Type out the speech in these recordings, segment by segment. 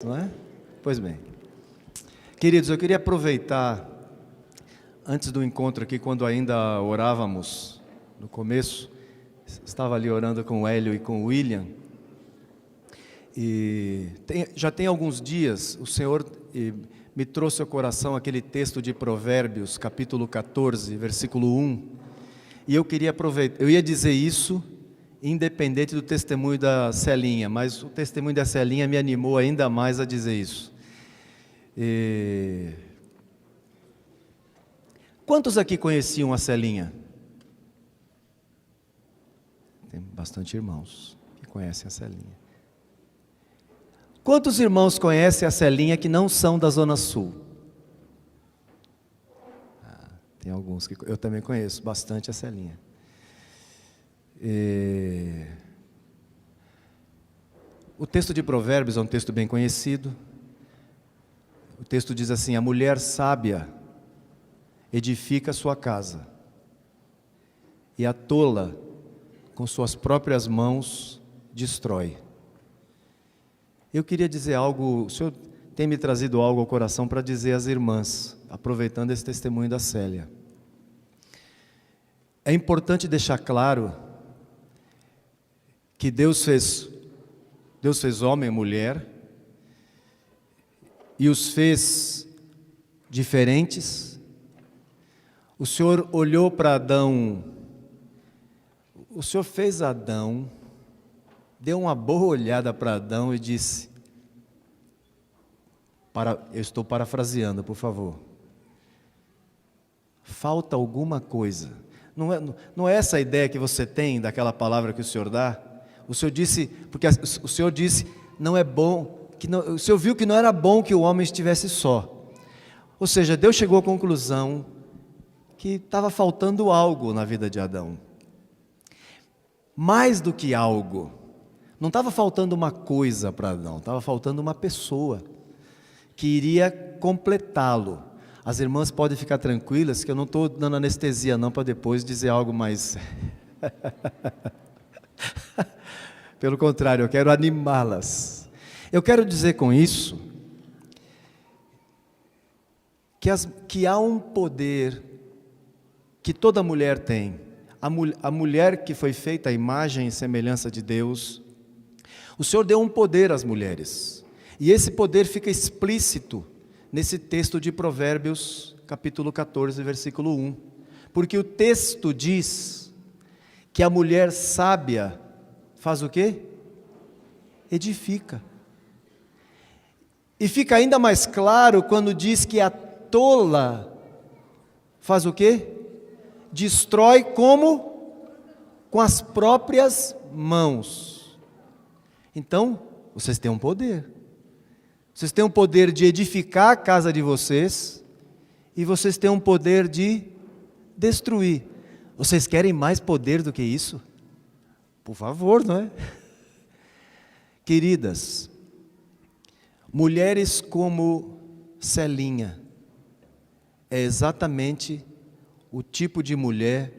Não é? Pois bem. Queridos, eu queria aproveitar, antes do encontro aqui, quando ainda orávamos, no começo, estava ali orando com o Hélio e com o William, e já tem alguns dias, o Senhor me trouxe ao coração aquele texto de Provérbios, capítulo 14, versículo 1, e eu queria aproveitar, eu ia dizer isso, independente do testemunho da Celinha, mas o testemunho da Celinha me animou ainda mais a dizer isso. Quantos aqui conheciam a Celinha? Tem bastante irmãos que conhecem a Celinha. Quantos irmãos conhecem a Celinha que não são da Zona Sul? Tem alguns que eu também conheço bastante a Celinha. O texto de Provérbios é um texto bem conhecido. O texto diz assim: a mulher sábia edifica sua casa, e a tola com suas próprias mãos destrói. Eu queria dizer algo, o Senhor tem me trazido algo ao coração para dizer às irmãs, aproveitando esse testemunho da Célia. É importante deixar claro que Deus fez homem e mulher, e os fez diferentes. O Senhor olhou para Adão, o Senhor fez Adão, deu uma boa olhada para Adão e disse, eu estou parafraseando, por favor, falta alguma coisa. Não é essa a ideia que você tem daquela palavra que o Senhor dá? O Senhor disse, porque o Senhor disse, não é bom, o Senhor viu que não era bom que o homem estivesse só. Ou seja, Deus chegou à conclusão que estava faltando algo na vida de Adão. Mais do que algo. Não estava faltando uma coisa para Adão, estava faltando uma pessoa que iria completá-lo. As irmãs podem ficar tranquilas que eu não estou dando anestesia não para depois dizer algo mais... Pelo contrário, eu quero animá-las. Eu quero dizer com isso que há um poder que toda mulher tem. A mulher que foi feita à imagem e semelhança de Deus, o Senhor deu um poder às mulheres. E esse poder fica explícito nesse texto de Provérbios, capítulo 14, versículo 1. Porque o texto diz que a mulher sábia faz o quê? Edifica. E fica ainda mais claro quando diz que a tola faz o quê? Destrói como? Com as próprias mãos. Então, vocês têm um poder. Vocês têm um poder de edificar a casa de vocês, e vocês têm um poder de destruir. Vocês querem mais poder do que isso? Por favor, não é? Queridas, mulheres como Celinha, é exatamente o tipo de mulher,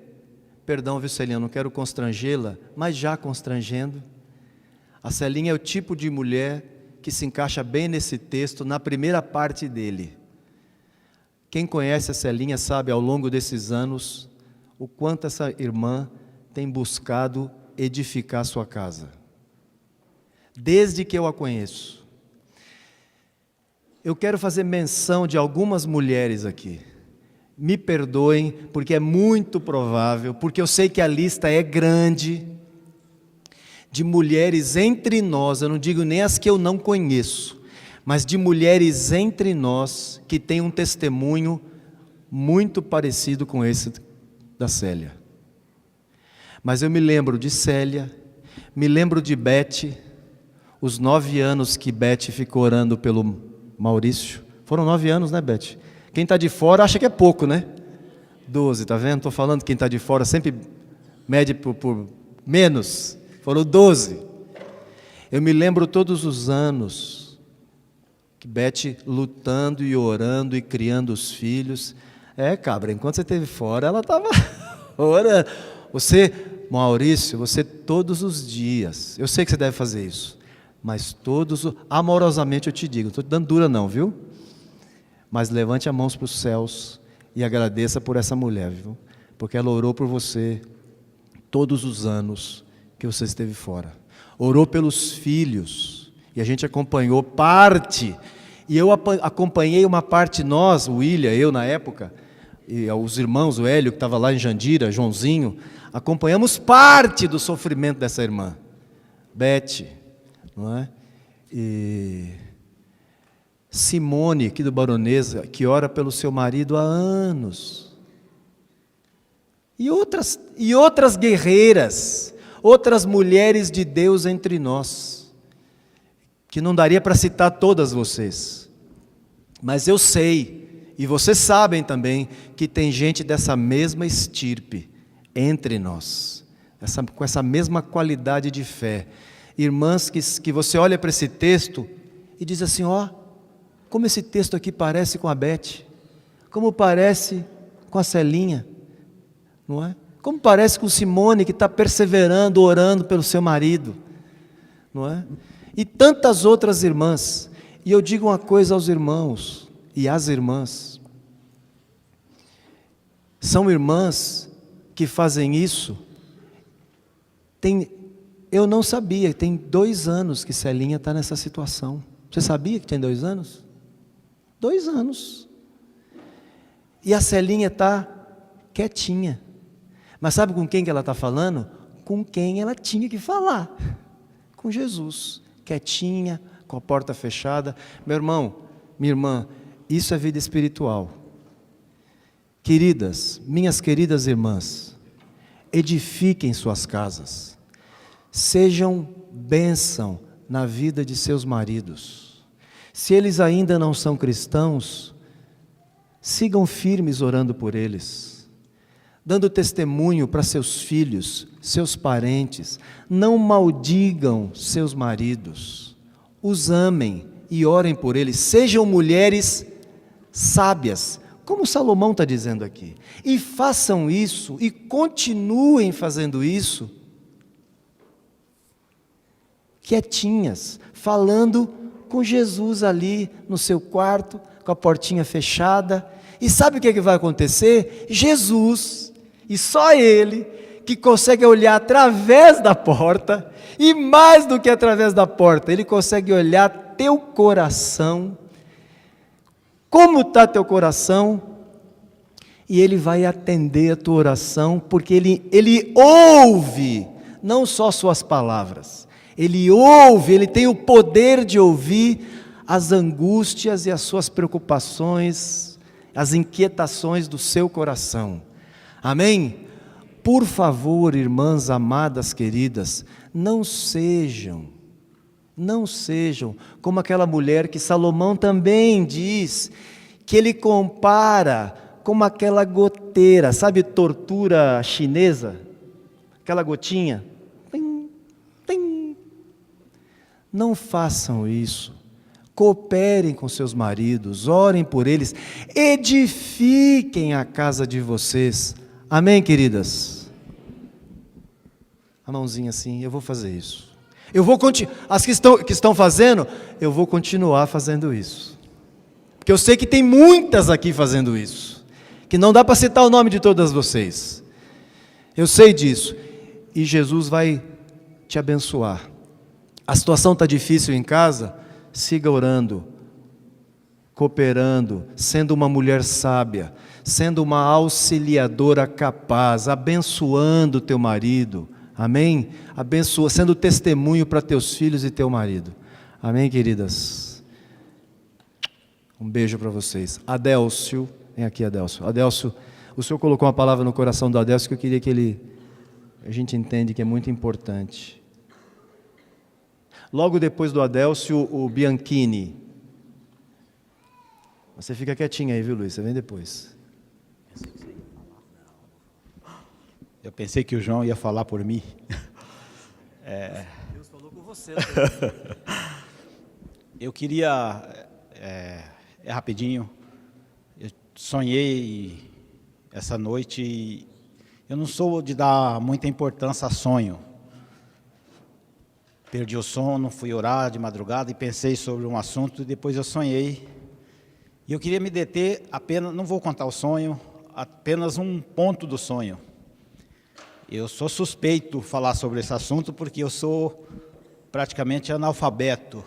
perdão, viu, Celinha, não quero constrangê-la, mas já constrangendo, a Celinha é o tipo de mulher que se encaixa bem nesse texto, na primeira parte dele. Quem conhece a Celinha sabe, ao longo desses anos, o quanto essa irmã tem buscado edificar sua casa. Desde que eu a conheço. Eu quero fazer menção de algumas mulheres aqui. Me perdoem, porque é muito provável, porque eu sei que a lista é grande, de mulheres entre nós, eu não digo nem as que eu não conheço, mas de mulheres entre nós que têm um testemunho muito parecido com esse da Célia. Mas eu me lembro de Célia, me lembro de Beth, os 9 anos que Beth ficou orando pelo Maurício. Foram 9 anos, né, Beth? Quem está de fora acha que é pouco, né? 12, tá vendo? Estou falando que quem está de fora sempre mede por menos. Foram 12. Eu me lembro todos os anos que Beth lutando e orando e criando os filhos. Cabra, enquanto você esteve fora, ela estava orando. Você, Maurício, você todos os dias, eu sei que você deve fazer isso, Mas todos, amorosamente eu te digo, não estou te dando dura não, viu? Mas levante as mãos para os céus e agradeça por essa mulher, viu? Porque ela orou por você todos os anos que você esteve fora. Orou pelos filhos, e a gente acompanhou parte, e eu acompanhei uma parte, nós, o William, eu na época, e os irmãos, o Hélio que estava lá em Jandira, Joãozinho, acompanhamos parte do sofrimento dessa irmã, Beth, não é? E Simone, aqui do Baronesa, que ora pelo seu marido há anos. E outras guerreiras, outras mulheres de Deus entre nós, que não daria para citar todas vocês. Mas eu sei, e vocês sabem também, que tem gente dessa mesma estirpe entre nós, com essa mesma qualidade de fé. Irmãs que você olha para esse texto e diz assim, ó, como esse texto aqui parece com a Beth, como parece com a Celinha, não é? Como parece com Simone, que está perseverando, orando pelo seu marido, não é? E tantas outras irmãs. E eu digo uma coisa aos irmãos e às irmãs, são irmãs que fazem isso, eu não sabia, tem 2 anos que Celinha está nessa situação. Você sabia que tem 2 anos? 2 anos. E a Celinha está quietinha. Mas sabe com quem que ela está falando? Com quem ela tinha que falar. Com Jesus. Quietinha, com a porta fechada. Meu irmão, minha irmã, isso é vida espiritual. Queridas, minhas queridas irmãs, edifiquem suas casas. Sejam bênção na vida de seus maridos. Se eles ainda não são cristãos, sigam firmes orando por eles, dando testemunho para seus filhos, seus parentes. Não maldigam seus maridos, os amem e orem por eles. Sejam mulheres sábias, como Salomão está dizendo aqui, e façam isso, e continuem fazendo isso, quietinhas, falando com Jesus ali no seu quarto, com a portinha fechada. E sabe o que vai acontecer? Jesus, e só Ele, que consegue olhar através da porta, e mais do que através da porta, Ele consegue olhar teu coração, como está teu coração, e Ele vai atender a tua oração, porque Ele ouve, não só suas palavras, Ele ouve, Ele tem o poder de ouvir as angústias e as suas preocupações, as inquietações do seu coração. Amém? Por favor, irmãs amadas, queridas, não sejam como aquela mulher que Salomão também diz, que ele compara como aquela goteira, sabe, tortura chinesa? Aquela gotinha. Não façam isso, cooperem com seus maridos, orem por eles, edifiquem a casa de vocês, amém, queridas? A mãozinha assim, eu vou fazer isso, as que estão fazendo, eu vou continuar fazendo isso, porque eu sei que tem muitas aqui fazendo isso, que não dá para citar o nome de todas vocês, eu sei disso, e Jesus vai te abençoar. A situação está difícil em casa? Siga orando, cooperando, sendo uma mulher sábia, sendo uma auxiliadora capaz, abençoando teu marido, amém? Sendo testemunho para teus filhos e teu marido, amém, queridas? Um beijo para vocês. Adélcio, vem aqui, Adélcio. Adélcio, o Senhor colocou uma palavra no coração do Adélcio que eu queria que a gente entenda que é muito importante. Logo depois do Adélcio, o Bianchini. Você fica quietinho aí, viu, Luiz? Você vem depois. Eu pensei que o João ia falar por mim. Deus falou com você. Eu queria, rapidinho, eu sonhei essa noite, eu não sou de dar muita importância a sonho. perdi o sono, fui orar de madrugada e pensei sobre um assunto e depois eu sonhei. E eu queria me deter apenas, não vou contar o sonho, apenas um ponto do sonho. Eu sou suspeito falar sobre esse assunto porque eu sou praticamente analfabeto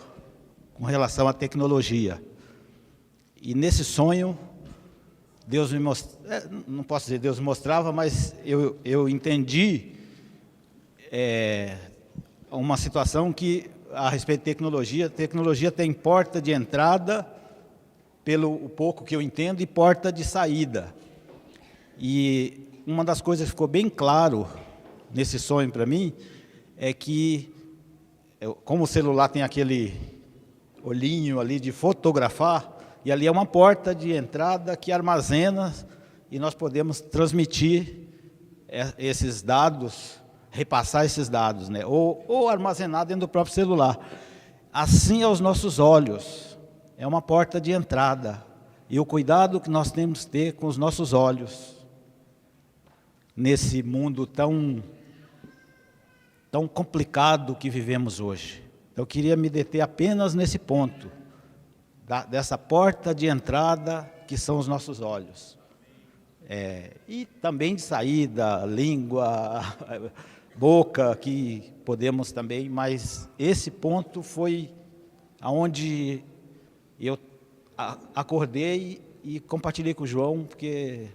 com relação à tecnologia. E nesse sonho, Deus me mostrava, não posso dizer Deus me mostrava, mas eu entendi uma situação que, a respeito de tecnologia, tecnologia tem porta de entrada, pelo pouco que eu entendo, e porta de saída. E uma das coisas que ficou bem claro nesse sonho para mim, é que, como o celular tem aquele olhinho ali de fotografar, e ali é uma porta de entrada que armazena, e nós podemos transmitir esses dados, repassar esses dados, né? ou armazenar dentro do próprio celular. Assim aos nossos olhos, é uma porta de entrada, e o cuidado que nós temos que ter com os nossos olhos, nesse mundo tão complicado que vivemos hoje. Eu queria me deter apenas nesse ponto, dessa porta de entrada que são os nossos olhos. E também de saída, língua, boca, que podemos também, mas esse ponto foi aonde eu acordei e compartilhei com o João, porque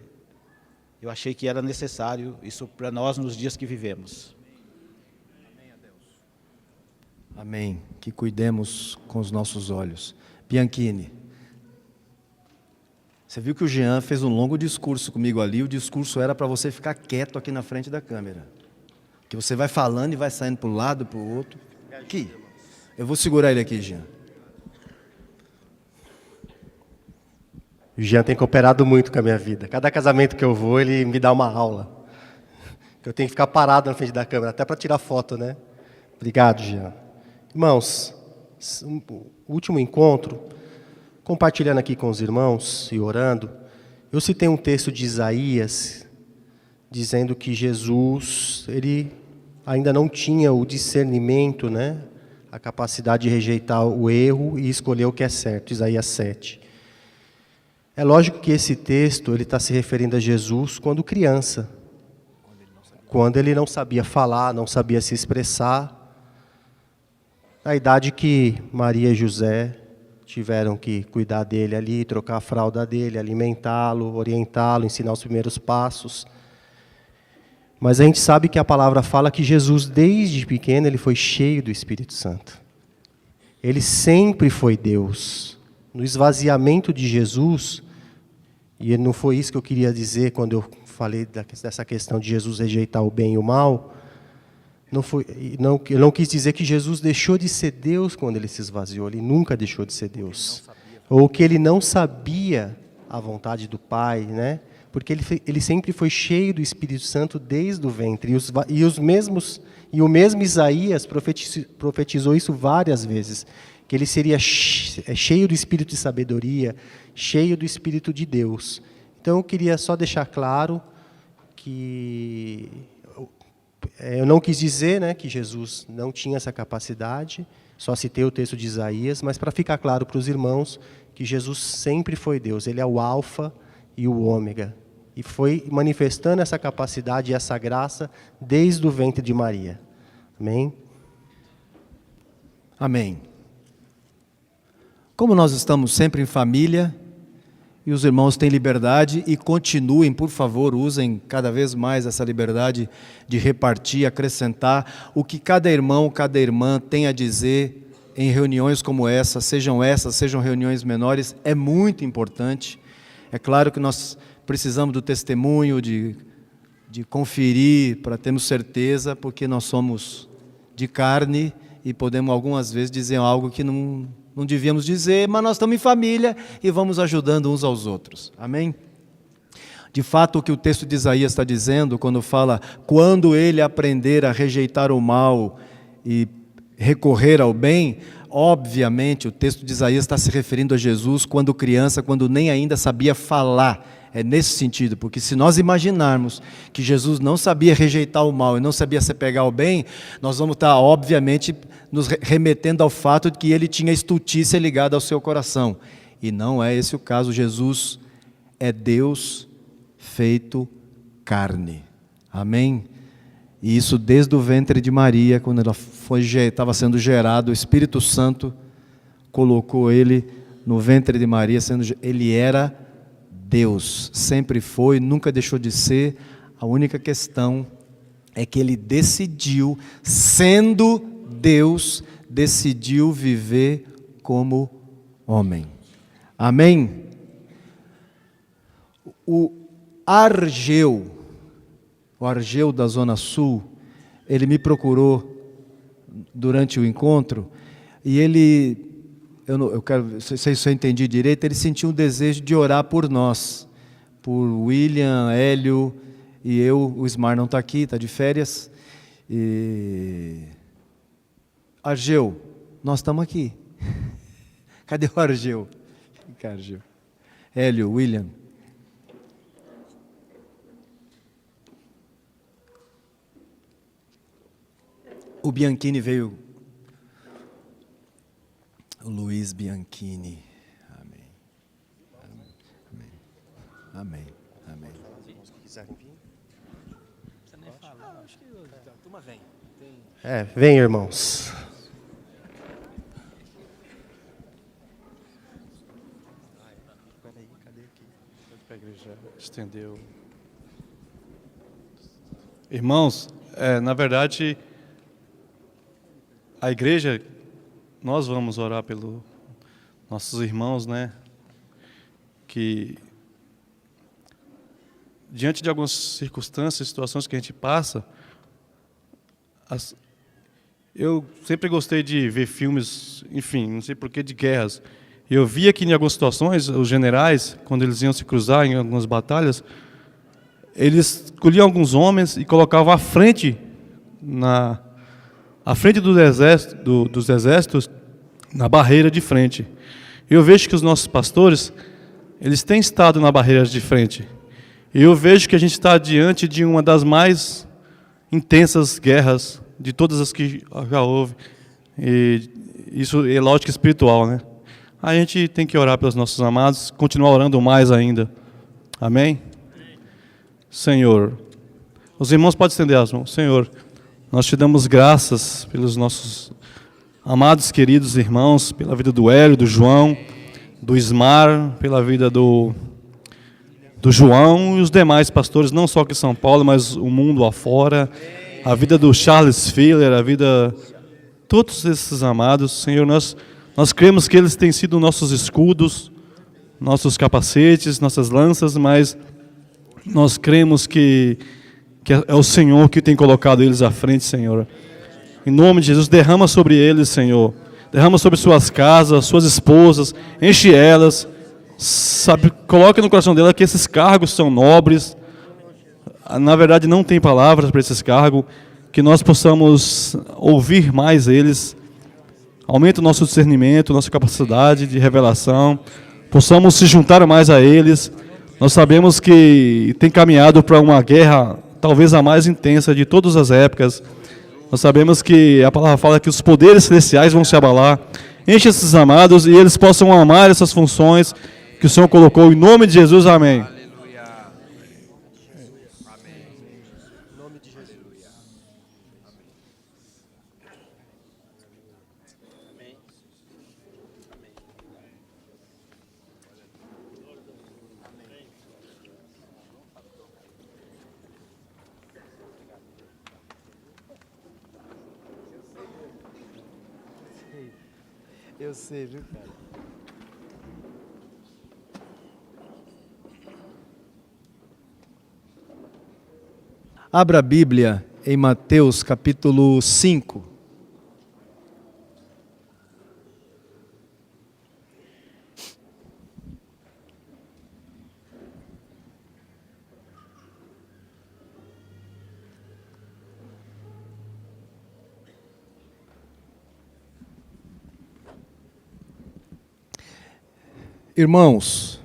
eu achei que era necessário isso para nós nos dias que vivemos. Amém a Deus. Amém. Que cuidemos com os nossos olhos. Bianchini, você viu que o Jean fez um longo discurso comigo ali, o discurso era para você ficar quieto aqui na frente da câmera. Que você vai falando e vai saindo para um lado, para o outro. Aqui, eu vou segurar ele aqui, Jean. O Jean tem cooperado muito com a minha vida. Cada casamento que eu vou, ele me dá uma aula. Eu tenho que ficar parado na frente da câmera, até para tirar foto, né? Obrigado, Jean. Irmãos, o último encontro, compartilhando aqui com os irmãos e orando, eu citei um texto de Isaías, dizendo que Jesus, ele ainda não tinha o discernimento, né? A capacidade de rejeitar o erro e escolher o que é certo, Isaías 7. É lógico que esse texto ele está se referindo a Jesus quando criança, quando ele não sabia falar, não sabia se expressar, na idade que Maria e José tiveram que cuidar dele ali, trocar a fralda dele, alimentá-lo, orientá-lo, ensinar os primeiros passos. Mas a gente sabe que a palavra fala que Jesus, desde pequeno, ele foi cheio do Espírito Santo. Ele sempre foi Deus. No esvaziamento de Jesus, e não foi isso que eu queria dizer quando eu falei dessa questão de Jesus rejeitar o bem e o mal, eu não quis dizer que Jesus deixou de ser Deus quando ele se esvaziou, ele nunca deixou de ser Deus. Ou que ele não sabia a vontade do Pai, né? Porque ele sempre foi cheio do Espírito Santo desde o ventre. E o mesmo Isaías profetizou isso várias vezes, que ele seria cheio do Espírito de sabedoria, cheio do Espírito de Deus. Então eu queria só deixar claro que eu não quis dizer, né, que Jesus não tinha essa capacidade, só citei o texto de Isaías, mas para ficar claro para os irmãos que Jesus sempre foi Deus, ele é o alfa e o ômega, e foi manifestando essa capacidade e essa graça desde o ventre de Maria. Amém? Amém. Como nós estamos sempre em família, e os irmãos têm liberdade, e continuem, por favor, usem cada vez mais essa liberdade de repartir, acrescentar o que cada irmão, cada irmã tem a dizer em reuniões como essa, sejam reuniões menores, é muito importante. É claro que nós precisamos do testemunho, de conferir, para termos certeza, porque nós somos de carne e podemos algumas vezes dizer algo que não devíamos dizer, mas nós estamos em família e vamos ajudando uns aos outros. Amém? De fato, o que o texto de Isaías está dizendo, quando fala, quando ele aprender a rejeitar o mal e recorrer ao bem, Obviamente, o texto de Isaías está se referindo a Jesus quando criança, quando nem ainda sabia falar. É nesse sentido, porque se nós imaginarmos que Jesus não sabia rejeitar o mal e não sabia se pegar ao bem, nós vamos estar, obviamente, nos remetendo ao fato de que ele tinha estultícia ligada ao seu coração. E não é esse o caso. Jesus é Deus feito carne. Amém? E isso desde o ventre de Maria, quando ela estava sendo gerado, o Espírito Santo colocou ele no ventre de Maria, ele era Deus, sempre foi, nunca deixou de ser. A única questão é que ele decidiu, sendo Deus, decidiu viver como homem. Amém? O Argeu da Zona Sul, ele me procurou durante o encontro e ele, eu quero, não sei se eu entendi direito, ele sentiu um desejo de orar por nós, por William, Hélio e eu. O Ismar não está aqui, está de férias. Argeu, nós estamos aqui. Cadê o Argeu? Argeu. Hélio, William. O Bianchini veio, o Luiz Bianchini, amém, amém, amém, amém. Vem, irmãos. A igreja estendeu. Irmãos, na verdade, a igreja, nós vamos orar pelos nossos irmãos, né? Que diante de algumas circunstâncias, situações que a gente passa, eu sempre gostei de ver filmes, enfim, não sei porquê, de guerras. E eu via que em algumas situações, os generais, quando eles iam se cruzar em algumas batalhas, eles escolhiam alguns homens e colocavam à frente, à frente dos exércitos, na barreira de frente. E eu vejo que os nossos pastores, eles têm estado na barreira de frente. E eu vejo que a gente está diante de uma das mais intensas guerras de todas as que já houve. E isso é lógica espiritual, né? A gente tem que orar pelos nossos amados, continuar orando mais ainda. Amém? Senhor, os irmãos podem estender as mãos. Senhor, nós te damos graças pelos nossos amados, queridos irmãos, pela vida do Hélio, do João, do Ismar, pela vida do João e os demais pastores, não só aqui em São Paulo, mas o mundo afora, a vida do Charles Filler, a vida de todos esses amados. Senhor, nós cremos que eles têm sido nossos escudos, nossos capacetes, nossas lanças, mas nós cremos que é o Senhor que tem colocado eles à frente, Senhor. Em nome de Jesus, derrama sobre eles, Senhor. Derrama sobre suas casas, suas esposas, enche elas. Sabe, coloque no coração dela que esses cargos são nobres. Na verdade, não tem palavras para esses cargos. Que nós possamos ouvir mais eles. Aumente o nosso discernimento, nossa capacidade de revelação. Possamos se juntar mais a eles. Nós sabemos que tem caminhado para uma guerra, talvez a mais intensa de todas as épocas. Nós sabemos que a palavra fala que os poderes celestiais vão se abalar. Enche esses amados e eles possam amar essas funções que o Senhor colocou. Em nome de Jesus, amém. Eu sei, viu, cara? Abra a Bíblia em Mateus capítulo 5. Irmãos,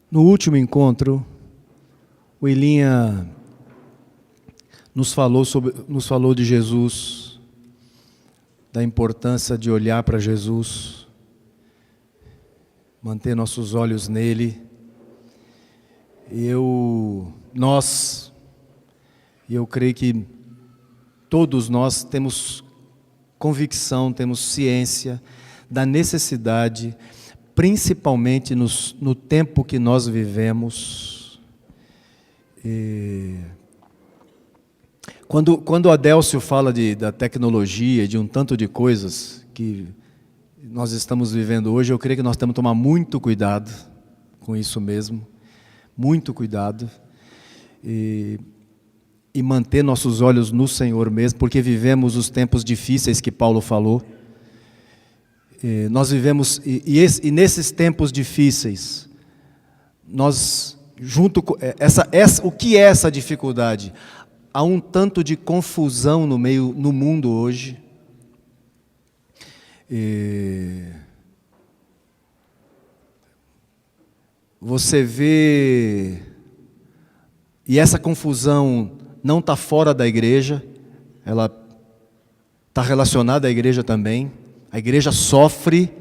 no último encontro, o Ilinha nos falou de Jesus, da importância de olhar para Jesus, manter nossos olhos nele. E eu creio que todos nós temos convicção, temos ciência da necessidade, principalmente no tempo que nós vivemos. Quando o Adélcio fala da tecnologia, de um tanto de coisas que nós estamos vivendo hoje, eu creio que nós temos que tomar muito cuidado com isso mesmo, muito cuidado, e manter nossos olhos no Senhor mesmo, porque vivemos os tempos difíceis que Paulo falou. Nós vivemos, e nesses tempos difíceis, nós, junto com o que é essa dificuldade? Há um tanto de confusão no mundo hoje. Você vê, e essa confusão não está fora da igreja, ela está relacionada à igreja também. A igreja sofre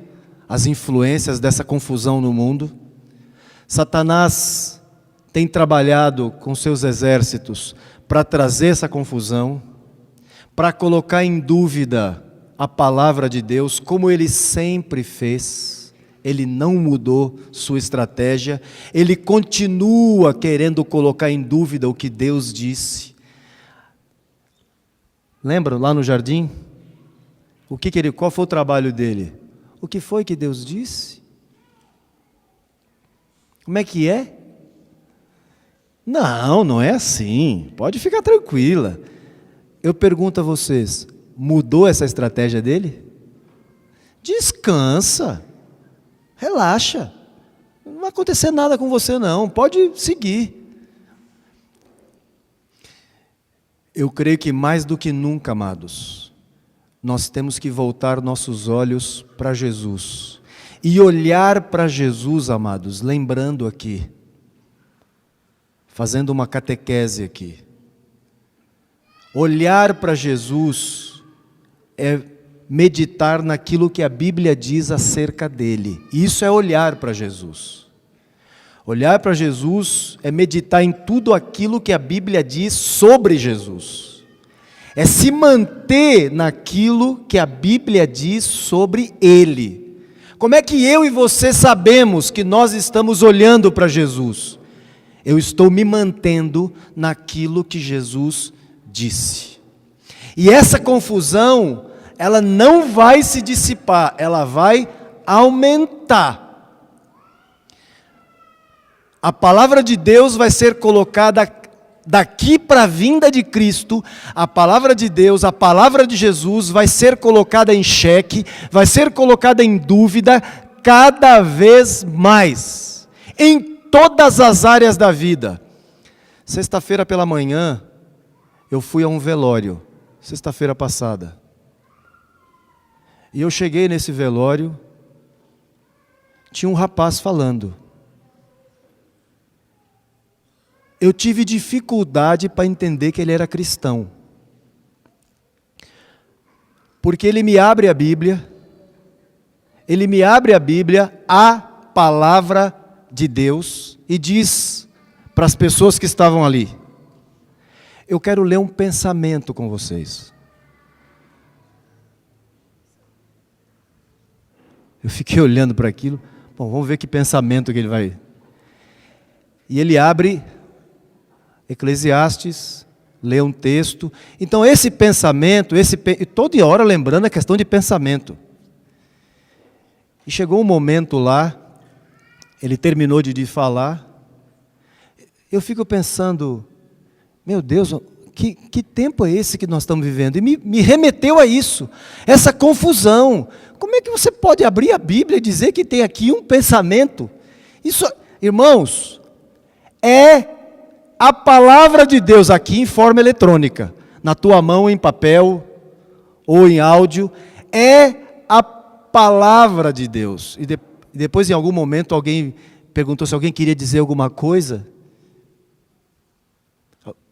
as influências dessa confusão no mundo. Satanás tem trabalhado com seus exércitos para trazer essa confusão, para colocar em dúvida a palavra de Deus, como ele sempre fez. Ele não mudou sua estratégia, ele continua querendo colocar em dúvida o que Deus disse. Lembram lá no jardim? Qual foi o trabalho dele? O que foi que Deus disse? Como é que é? Não é assim. Pode ficar tranquila. Eu pergunto a vocês, mudou essa estratégia dele? Descansa. Relaxa. Não vai acontecer nada com você não. Pode seguir. Eu creio que mais do que nunca, amados, nós temos que voltar nossos olhos para Jesus. E olhar para Jesus, amados, lembrando aqui, fazendo uma catequese aqui. Olhar para Jesus é meditar naquilo que a Bíblia diz acerca dele. Isso é olhar para Jesus. Olhar para Jesus é meditar em tudo aquilo que a Bíblia diz sobre Jesus. É se manter naquilo que a Bíblia diz sobre ele. Como é que eu e você sabemos que nós estamos olhando para Jesus? Eu estou me mantendo naquilo que Jesus disse. E essa confusão, ela não vai se dissipar, ela vai aumentar. A palavra de Deus vai ser colocada daqui para a vinda de Cristo. A palavra de Deus, a palavra de Jesus vai ser colocada em xeque, vai ser colocada em dúvida cada vez mais, em todas as áreas da vida. Sexta-feira pela manhã, eu fui a um velório, sexta-feira passada. E eu cheguei nesse velório, tinha um rapaz falando. Eu tive dificuldade para entender que ele era cristão. Porque ele me abre a Bíblia, a palavra de Deus, e diz para as pessoas que estavam ali: eu quero ler um pensamento com vocês. Eu fiquei olhando para aquilo, bom, vamos ver que pensamento que ele vai. E ele abre Eclesiastes, lê um texto. Então esse pensamento, e toda hora lembrando a questão de pensamento. E chegou um momento lá, ele terminou de falar, eu fico pensando, meu Deus, que tempo é esse que nós estamos vivendo? E me remeteu a isso, essa confusão. Como é que você pode abrir a Bíblia e dizer que tem aqui um pensamento? Isso, irmãos, é a palavra de Deus aqui em forma eletrônica. na tua mão em papel ou em áudio, é a palavra de Deus. E depois, em algum momento, alguém perguntou se alguém queria dizer alguma coisa.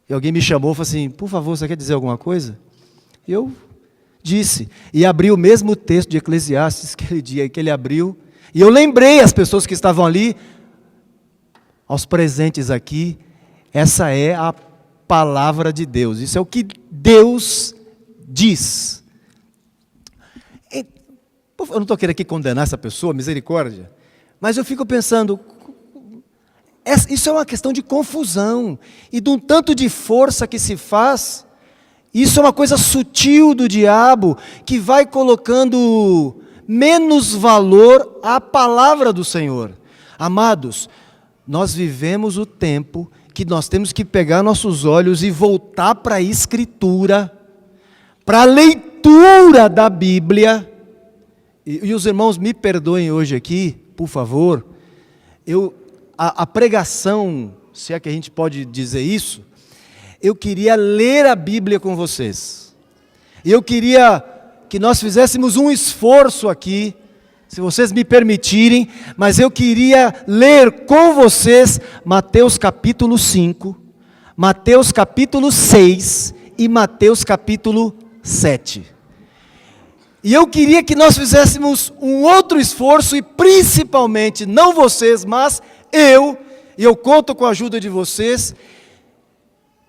E alguém me chamou e falou assim, por favor, você quer dizer alguma coisa? E eu disse. E abri o mesmo texto de Eclesiastes aquele dia que ele abriu. E eu lembrei as pessoas que estavam ali, aos presentes aqui, essa é a palavra de Deus. Isso é o que Deus diz. Eu não estou querendo aqui condenar essa pessoa, misericórdia, mas eu fico pensando, isso é uma questão de confusão, e de um tanto de força que se faz, isso é uma coisa sutil do diabo, que vai colocando menos valor à palavra do Senhor. Amados, nós vivemos o tempo que nós temos que pegar nossos olhos e voltar para a Escritura, para a leitura da Bíblia. E os irmãos me perdoem hoje aqui, por favor, a pregação, se é que a gente pode dizer isso, eu queria ler a Bíblia com vocês. E eu queria que nós fizéssemos um esforço aqui, se vocês me permitirem, mas eu queria ler com vocês Mateus capítulo 5, Mateus capítulo 6 e Mateus capítulo 7. E eu queria que nós fizéssemos um outro esforço, e principalmente, não vocês, mas eu conto com a ajuda de vocês,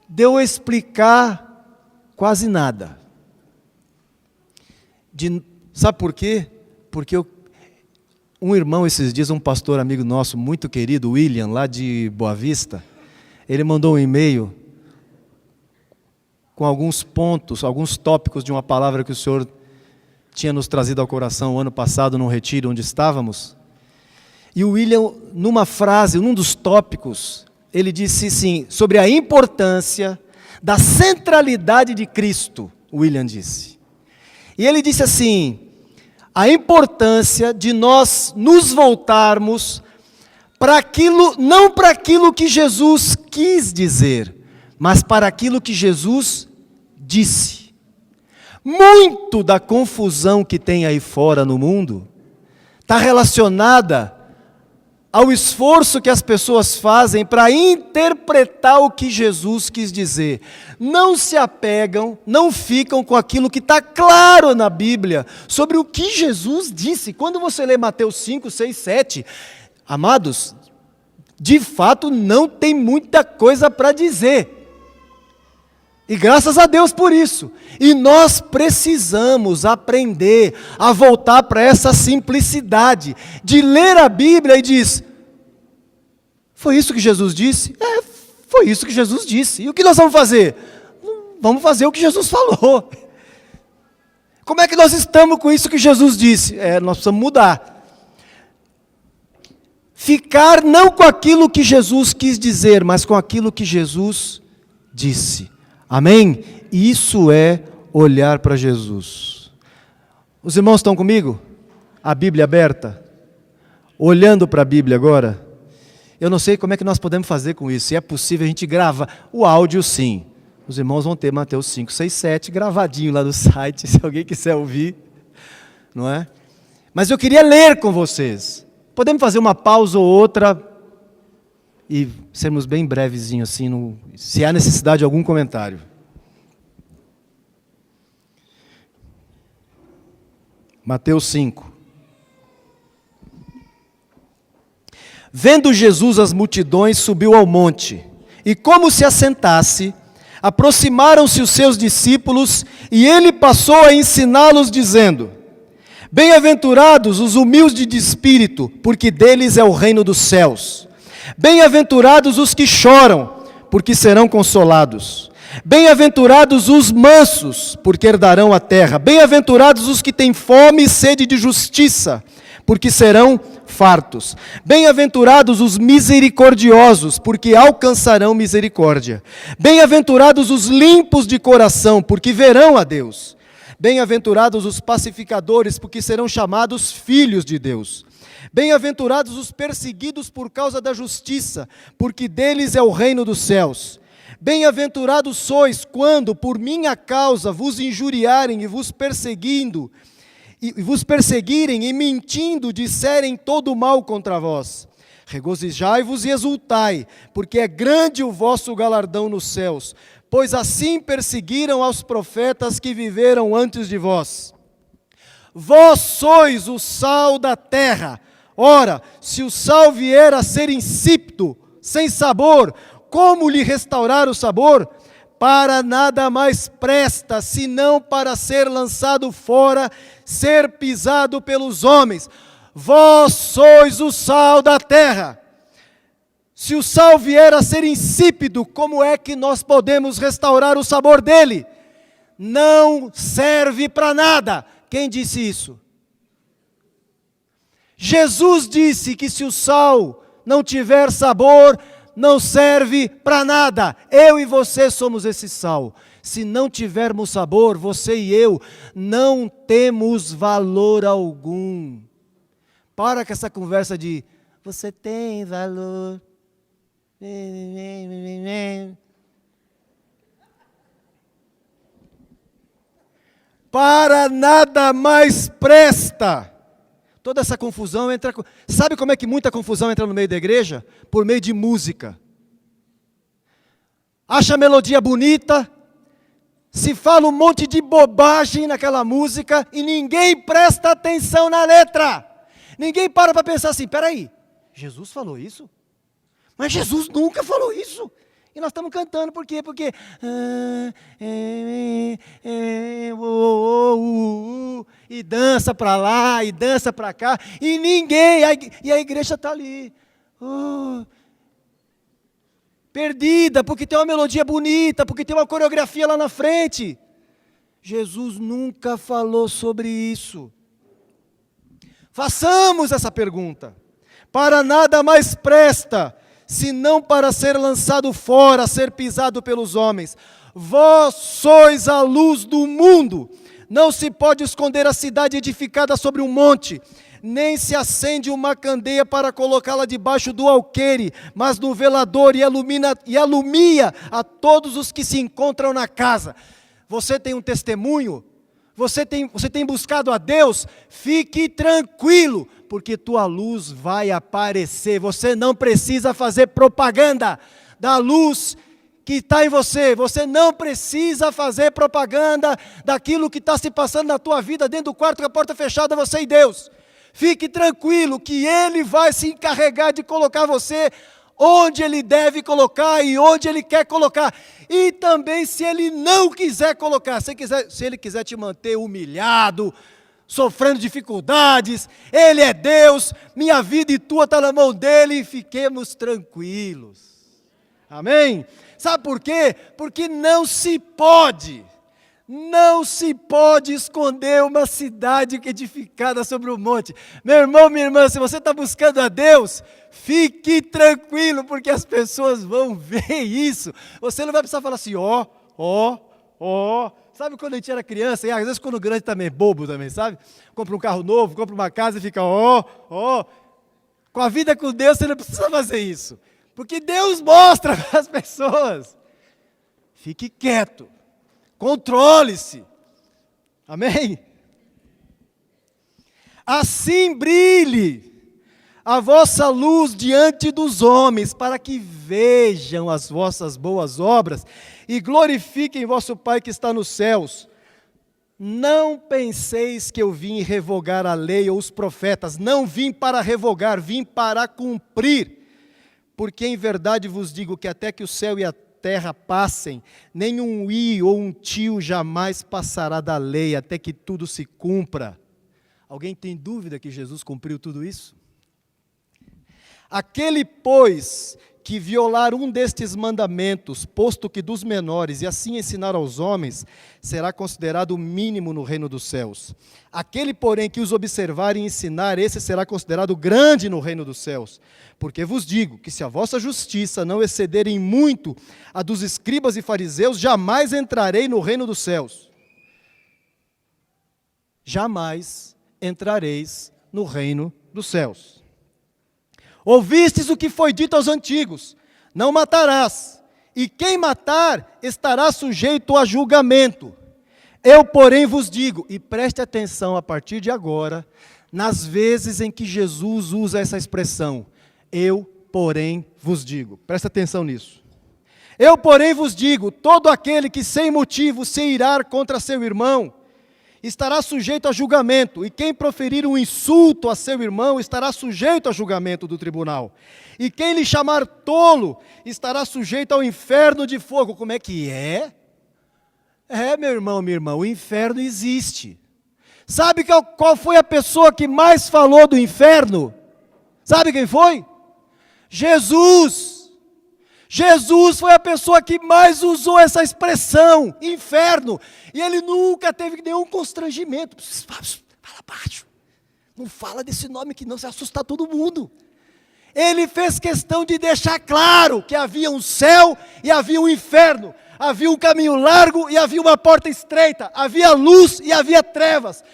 de eu explicar quase nada. Sabe por quê? Porque um irmão esses dias, um pastor amigo nosso, muito querido, William, lá de Boa Vista, ele mandou um e-mail com alguns pontos, alguns tópicos de uma palavra que o Senhor tinha nos trazido ao coração o ano passado, num retiro onde estávamos. E o William, numa frase, num dos tópicos, ele disse assim, sobre a importância da centralidade de Cristo, o William disse. E ele disse assim, a importância de nós nos voltarmos para aquilo, não para aquilo que Jesus quis dizer, mas para aquilo que Jesus disse. Muito da confusão que tem aí fora no mundo está relacionada ao esforço que as pessoas fazem para interpretar o que Jesus quis dizer. Não se apegam, não ficam com aquilo que está claro na Bíblia sobre o que Jesus disse. Quando você lê Mateus 5, 6, 7, amados, de fato não tem muita coisa para dizer. E graças a Deus por isso. E nós precisamos aprender a voltar para essa simplicidade de ler a Bíblia e diz, foi isso que Jesus disse? Foi isso que Jesus disse. E o que nós vamos fazer? Vamos fazer o que Jesus falou. Como é que nós estamos com isso que Jesus disse? Nós precisamos mudar. Ficar não com aquilo que Jesus quis dizer, mas com aquilo que Jesus disse. Amém? Isso é olhar para Jesus. Os irmãos estão comigo? A Bíblia aberta? Olhando para a Bíblia agora? Eu não sei como é que nós podemos fazer com isso. Se é possível a gente gravar. O áudio sim. Os irmãos vão ter Mateus 5, 6, 7 gravadinho lá no site, se alguém quiser ouvir. Não é? Mas eu queria ler com vocês. Podemos fazer uma pausa ou outra e sermos bem brevezinhos assim, se há necessidade de algum comentário. Mateus 5. Vendo Jesus as multidões, subiu ao monte, e como se assentasse, aproximaram-se os seus discípulos, e ele passou a ensiná-los, dizendo, bem-aventurados os humildes de espírito, porque deles é o reino dos céus. Bem-aventurados os que choram, porque serão consolados. Bem-aventurados os mansos, porque herdarão a terra. Bem-aventurados os que têm fome e sede de justiça, porque serão fartos. Bem-aventurados os misericordiosos, porque alcançarão misericórdia. Bem-aventurados os limpos de coração, porque verão a Deus. Bem-aventurados os pacificadores, porque serão chamados filhos de Deus. Bem-aventurados os perseguidos por causa da justiça, porque deles é o reino dos céus. Bem-aventurados sois quando, por minha causa, vos injuriarem e vos perseguirem e mentindo disserem todo mal contra vós. Regozijai-vos e exultai, porque é grande o vosso galardão nos céus, pois assim perseguiram aos profetas que viveram antes de vós. Vós sois o sal da terra. Ora, se o sal vier a ser insípido, sem sabor, como lhe restaurar o sabor? Para nada mais presta, senão para ser lançado fora, ser pisado pelos homens. Vós sois o sal da terra. Se o sal vier a ser insípido, como é que nós podemos restaurar o sabor dele? Não serve para nada. Quem disse isso? Jesus disse que se o sal não tiver sabor, não serve para nada. Eu e você somos esse sal. Se não tivermos sabor, você e eu, não temos valor algum. Para com essa conversa de, você tem valor. Para nada mais presta. Toda essa confusão entra... Sabe como é que muita confusão entra no meio da igreja? Por meio de música. Acha a melodia bonita, se fala um monte de bobagem naquela música e ninguém presta atenção na letra. Ninguém para pensar assim, peraí, Jesus falou isso? Mas Jesus nunca falou isso. E nós estamos cantando, por quê? Porque... e dança para lá, e dança para cá, e ninguém... E a igreja está ali. Perdida, porque tem uma melodia bonita, porque tem uma coreografia lá na frente. Jesus nunca falou sobre isso. Façamos essa pergunta. Para nada mais presta, senão para ser lançado fora, ser pisado pelos homens. Vós sois a luz do mundo. Não se pode esconder a cidade edificada sobre um monte, nem se acende uma candeia para colocá-la debaixo do alqueire, mas no velador e alumia a todos os que se encontram na casa. Você tem um testemunho? Você tem buscado a Deus? Fique tranquilo, porque tua luz vai aparecer. Você não precisa fazer propaganda da luz que está em você. Você não precisa fazer propaganda daquilo que está se passando na tua vida, dentro do quarto com a porta fechada, você e Deus. Fique tranquilo que Ele vai se encarregar de colocar você onde Ele deve colocar e onde Ele quer colocar. E também se Ele não quiser colocar, se Ele quiser te manter humilhado, sofrendo dificuldades, Ele é Deus, minha vida e tua está na mão dEle, fiquemos tranquilos. Amém? Sabe por quê? Porque não se pode esconder uma cidade edificada sobre um monte. Meu irmão, minha irmã, se você está buscando a Deus, fique tranquilo, porque as pessoas vão ver isso. Você não vai precisar falar assim, ó. Sabe quando a gente era criança, e às vezes quando grande também, bobo também, sabe? Compra um carro novo, compra uma casa e fica, ó. Com a vida com Deus, você não precisa fazer isso. Porque Deus mostra para as pessoas. Fique quieto. Controle-se. Amém? Assim brilhe a vossa luz diante dos homens, para que vejam as vossas boas obras e glorifiquem vosso Pai que está nos céus. Não penseis que eu vim revogar a lei ou os profetas. Não vim para revogar, vim para cumprir. Porque em verdade vos digo que até que o céu e a terra passem, nem um i ou um tio jamais passará da lei, até que tudo se cumpra. Alguém tem dúvida que Jesus cumpriu tudo isso? Aquele, pois, que violar um destes mandamentos, posto que dos menores, e assim ensinar aos homens, será considerado o mínimo no reino dos céus. Aquele, porém, que os observar e ensinar, esse será considerado grande no reino dos céus. Porque vos digo que se a vossa justiça não exceder em muito a dos escribas e fariseus, jamais entrarei no reino dos céus. Jamais entrareis no reino dos céus. Ouvistes o que foi dito aos antigos, não matarás, e quem matar estará sujeito a julgamento. Eu, porém, vos digo, e preste atenção a partir de agora, nas vezes em que Jesus usa essa expressão, eu, porém, vos digo. Preste atenção nisso. Eu, porém, vos digo, todo aquele que sem motivo se irar contra seu irmão, estará sujeito a julgamento, e quem proferir um insulto a seu irmão estará sujeito a julgamento do tribunal. E quem lhe chamar tolo estará sujeito ao inferno de fogo. Como é que é? Meu irmão, minha irmã, o inferno existe. Sabe qual foi a pessoa que mais falou do inferno? Sabe quem foi? Jesus. Jesus foi a pessoa que mais usou essa expressão, inferno. E ele nunca teve nenhum constrangimento. Fala baixo. Não fala desse nome que não se assustar todo mundo. Ele fez questão de deixar claro que havia um céu e havia um inferno. Havia um caminho largo e havia uma porta estreita. Havia luz e havia trevas.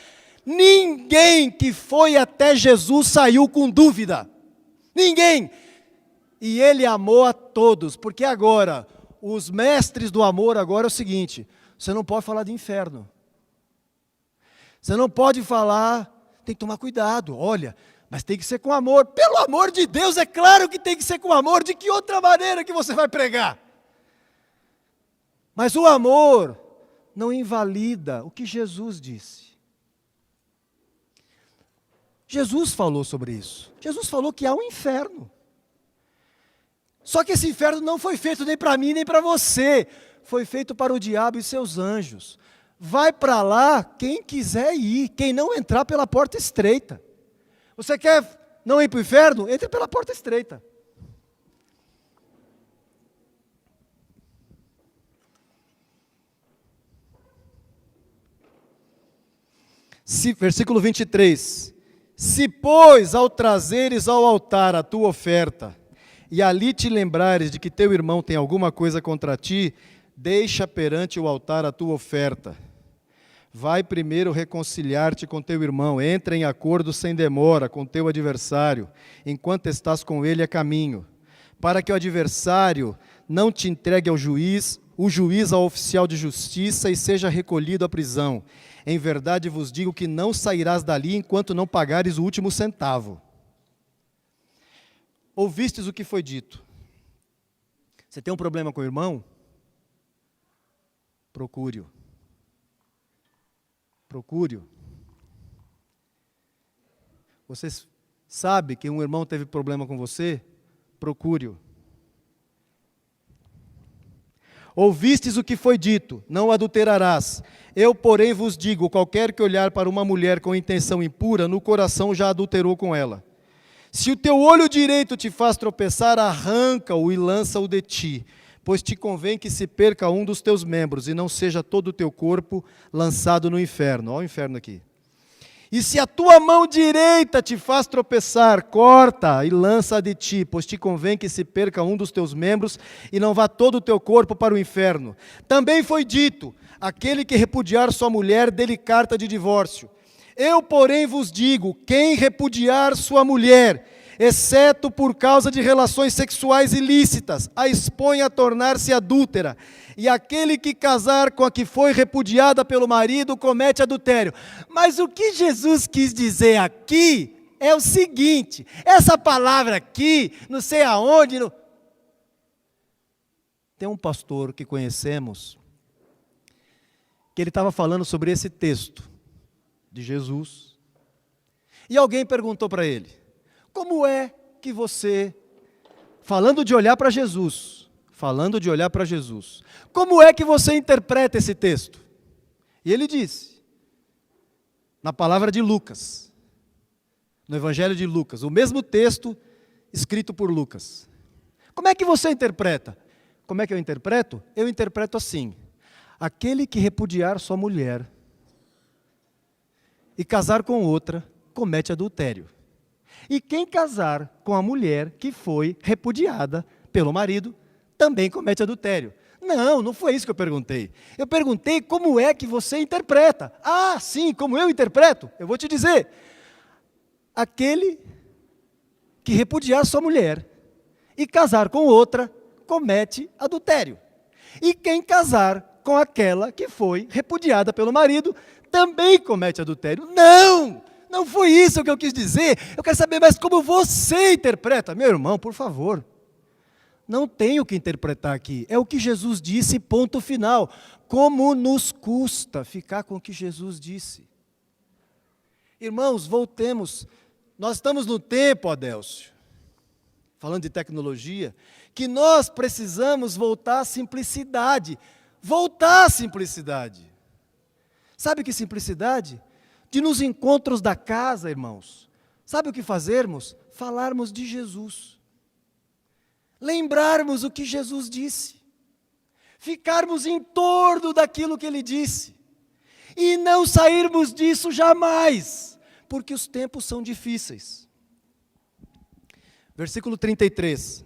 Ninguém que foi até Jesus saiu com dúvida. Ninguém. E ele amou a todos, porque agora, os mestres do amor agora é o seguinte, você não pode falar de inferno. Você não pode falar, tem que tomar cuidado, olha, mas tem que ser com amor. Pelo amor de Deus, é claro que tem que ser com amor, de que outra maneira que você vai pregar? Mas o amor não invalida o que Jesus disse. Jesus falou sobre isso. Jesus falou que há um inferno. Só que esse inferno não foi feito nem para mim nem para você. Foi feito para o diabo e seus anjos. Vai para lá quem quiser ir, quem não entrar pela porta estreita. Você quer não ir para o inferno? Entre pela porta estreita. Versículo 23. Se, pois, ao trazeres ao altar a tua oferta, e ali te lembrares de que teu irmão tem alguma coisa contra ti, deixa perante o altar a tua oferta. Vai primeiro reconciliar-te com teu irmão, entra em acordo sem demora com teu adversário, enquanto estás com ele a caminho, para que o adversário não te entregue ao juiz, o juiz ao oficial de justiça e seja recolhido à prisão. Em verdade vos digo que não sairás dali enquanto não pagares o último centavo. Ouvistes o que foi dito. Você tem um problema com o irmão? Procure-o. Procure-o. Você sabe que um irmão teve problema com você? Procure-o. Ouvistes o que foi dito, não adulterarás. Eu, porém, vos digo, qualquer que olhar para uma mulher com intenção impura, no coração já adulterou com ela. Se o teu olho direito te faz tropeçar, arranca-o e lança-o de ti, pois te convém que se perca um dos teus membros, e não seja todo o teu corpo lançado no inferno. Olha o inferno aqui. E se a tua mão direita te faz tropeçar, corta e lança de ti, pois te convém que se perca um dos teus membros, e não vá todo o teu corpo para o inferno. Também foi dito, aquele que repudiar sua mulher, dê-lhe carta de divórcio. Eu, porém, vos digo, quem repudiar sua mulher, exceto por causa de relações sexuais ilícitas, a expõe a tornar-se adúltera. E aquele que casar com a que foi repudiada pelo marido, comete adultério. Mas o que Jesus quis dizer aqui é o seguinte, essa palavra aqui, não sei aonde... Tem um pastor que conhecemos, que ele estava falando sobre esse texto de Jesus, e alguém perguntou para ele, como é que você, falando de olhar para Jesus, como é que você interpreta esse texto? E ele disse, na palavra de Lucas, no Evangelho de Lucas, o mesmo texto escrito por Lucas. Como é que você interpreta? Como é que eu interpreto? Eu interpreto assim, aquele que repudiar sua mulher e casar com outra, comete adultério. E quem casar com a mulher que foi repudiada pelo marido, também comete adultério. Não foi isso que eu perguntei. Eu perguntei como é que você interpreta. Ah, sim, como eu interpreto? Eu vou te dizer. Aquele que repudiar sua mulher e casar com outra, comete adultério. E quem casar com aquela que foi repudiada pelo marido também comete adultério. Não foi isso que eu quis dizer. Eu quero saber mais como você interpreta. Meu irmão, por favor. Não tem o que interpretar aqui. É o que Jesus disse, ponto final. Como nos custa ficar com o que Jesus disse? Irmãos, voltemos. Nós estamos no tempo, Adélcio, falando de tecnologia, que nós precisamos voltar à simplicidade. Voltar à simplicidade. Sabe que simplicidade? De nos encontros da casa, irmãos. Sabe o que fazermos? Falarmos de Jesus. Lembrarmos o que Jesus disse. Ficarmos em torno daquilo que Ele disse. E não sairmos disso jamais, porque os tempos são difíceis. Versículo 33.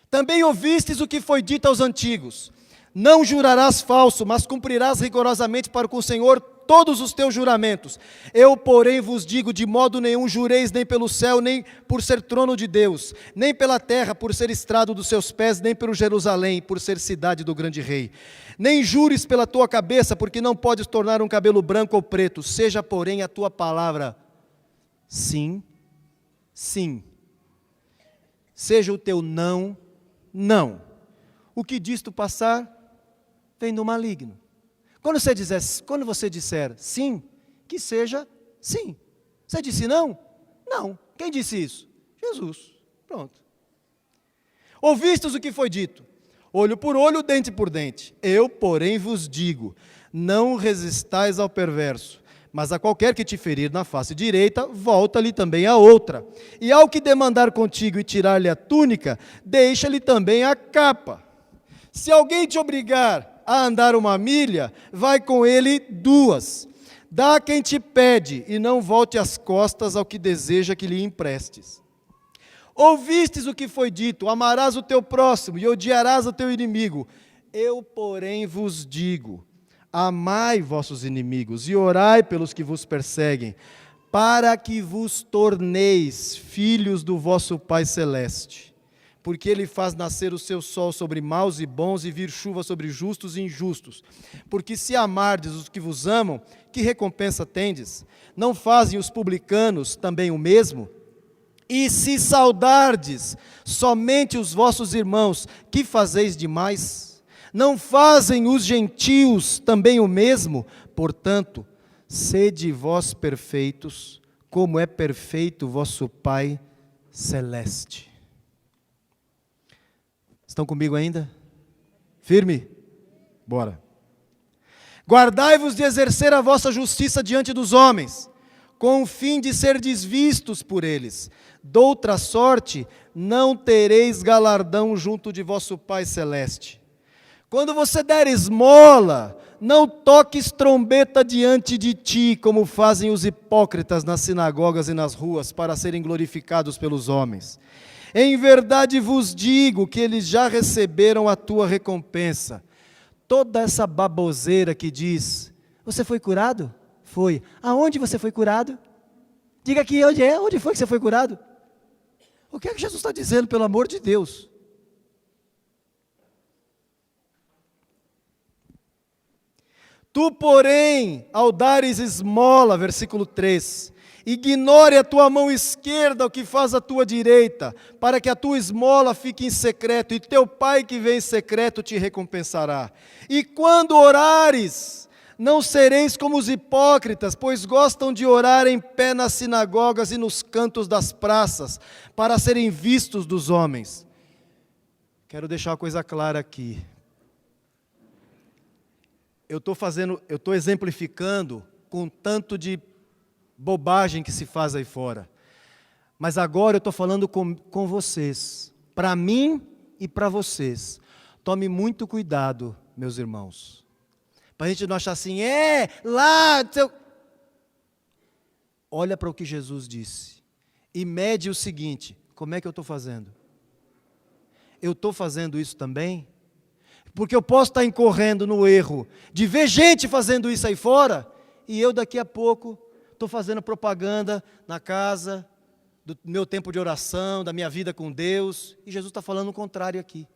Também ouvistes o que foi dito aos antigos: não jurarás falso, mas cumprirás rigorosamente para com o Senhor todos os teus juramentos. Eu, porém, vos digo, de modo nenhum jureis nem pelo céu, nem por ser trono de Deus, nem pela terra, por ser estrado dos seus pés, nem pelo Jerusalém, por ser cidade do grande rei. Nem jures pela tua cabeça, porque não podes tornar um cabelo branco ou preto. Seja, porém, a tua palavra sim, sim. Seja o teu não, não. O que disto passar, vem do maligno. Quando você disser sim, que seja sim. Você disse não? Não. Quem disse isso? Jesus. Pronto. Ouvistes o que foi dito? Olho por olho, dente por dente. Eu, porém, vos digo, não resistais ao perverso, mas a qualquer que te ferir na face direita, volta-lhe também a outra. E ao que demandar contigo e tirar-lhe a túnica, deixa-lhe também a capa. Se alguém te obrigar a andar 1 milha, vai com ele 2. Dá a quem te pede, e não volte as costas ao que deseja que lhe emprestes. Ouvistes o que foi dito: amarás o teu próximo e odiarás o teu inimigo. Eu, porém, vos digo: amai vossos inimigos e orai pelos que vos perseguem, para que vos torneis filhos do vosso Pai Celeste. Porque Ele faz nascer o seu sol sobre maus e bons e vir chuva sobre justos e injustos. Porque se amardes os que vos amam, que recompensa tendes? Não fazem os publicanos também o mesmo? E se saudardes somente os vossos irmãos, que fazeis demais? Não fazem os gentios também o mesmo? Portanto, sede vós perfeitos, como é perfeito vosso Pai Celeste. Estão comigo ainda? Firme? Bora. Guardai-vos de exercer a vossa justiça diante dos homens, com o fim de serdes vistos por eles. Doutra sorte, não tereis galardão junto de vosso Pai Celeste. Quando você der esmola, não toques trombeta diante de ti, como fazem os hipócritas nas sinagogas e nas ruas, para serem glorificados pelos homens. Em verdade vos digo que eles já receberam a tua recompensa. Toda essa baboseira que diz: você foi curado? Foi. Aonde você foi curado? Diga aqui onde é. Onde foi que você foi curado? O que é que Jesus está dizendo, pelo amor de Deus? Tu, porém, ao dares esmola, versículo 3, ignore a tua mão esquerda o que faz a tua direita, para que a tua esmola fique em secreto, e teu Pai que vem em secreto te recompensará. E quando orares, não sereis como os hipócritas, pois gostam de orar em pé nas sinagogas e nos cantos das praças, para serem vistos dos homens. Quero deixar uma coisa clara aqui. Eu estou exemplificando com tanto de bobagem que se faz aí fora. Mas agora eu estou falando com vocês, para mim e para vocês. Tome muito cuidado, meus irmãos. Para a gente não achar assim, lá... Olha para o que Jesus disse. E mede o seguinte: como é que eu estou fazendo? Eu estou fazendo isso também? Porque eu posso estar incorrendo no erro de ver gente fazendo isso aí fora, e eu daqui a pouco estou fazendo propaganda na casa, do meu tempo de oração, da minha vida com Deus. E Jesus está falando o contrário aqui.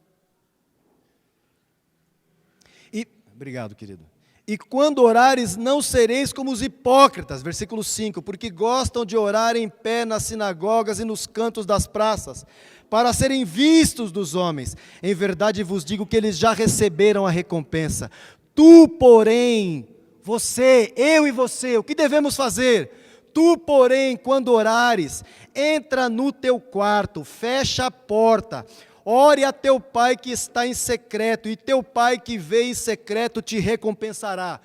Obrigado, querido. E quando orares, não sereis como os hipócritas, versículo 5, porque gostam de orar em pé nas sinagogas e nos cantos das praças, para serem vistos dos homens. Em verdade vos digo que eles já receberam a recompensa. Tu, porém, você, eu e você, o que devemos fazer? Tu, porém, quando orares, entra no teu quarto, fecha a porta, ore a teu pai que está em secreto, e teu pai que vê em secreto te recompensará.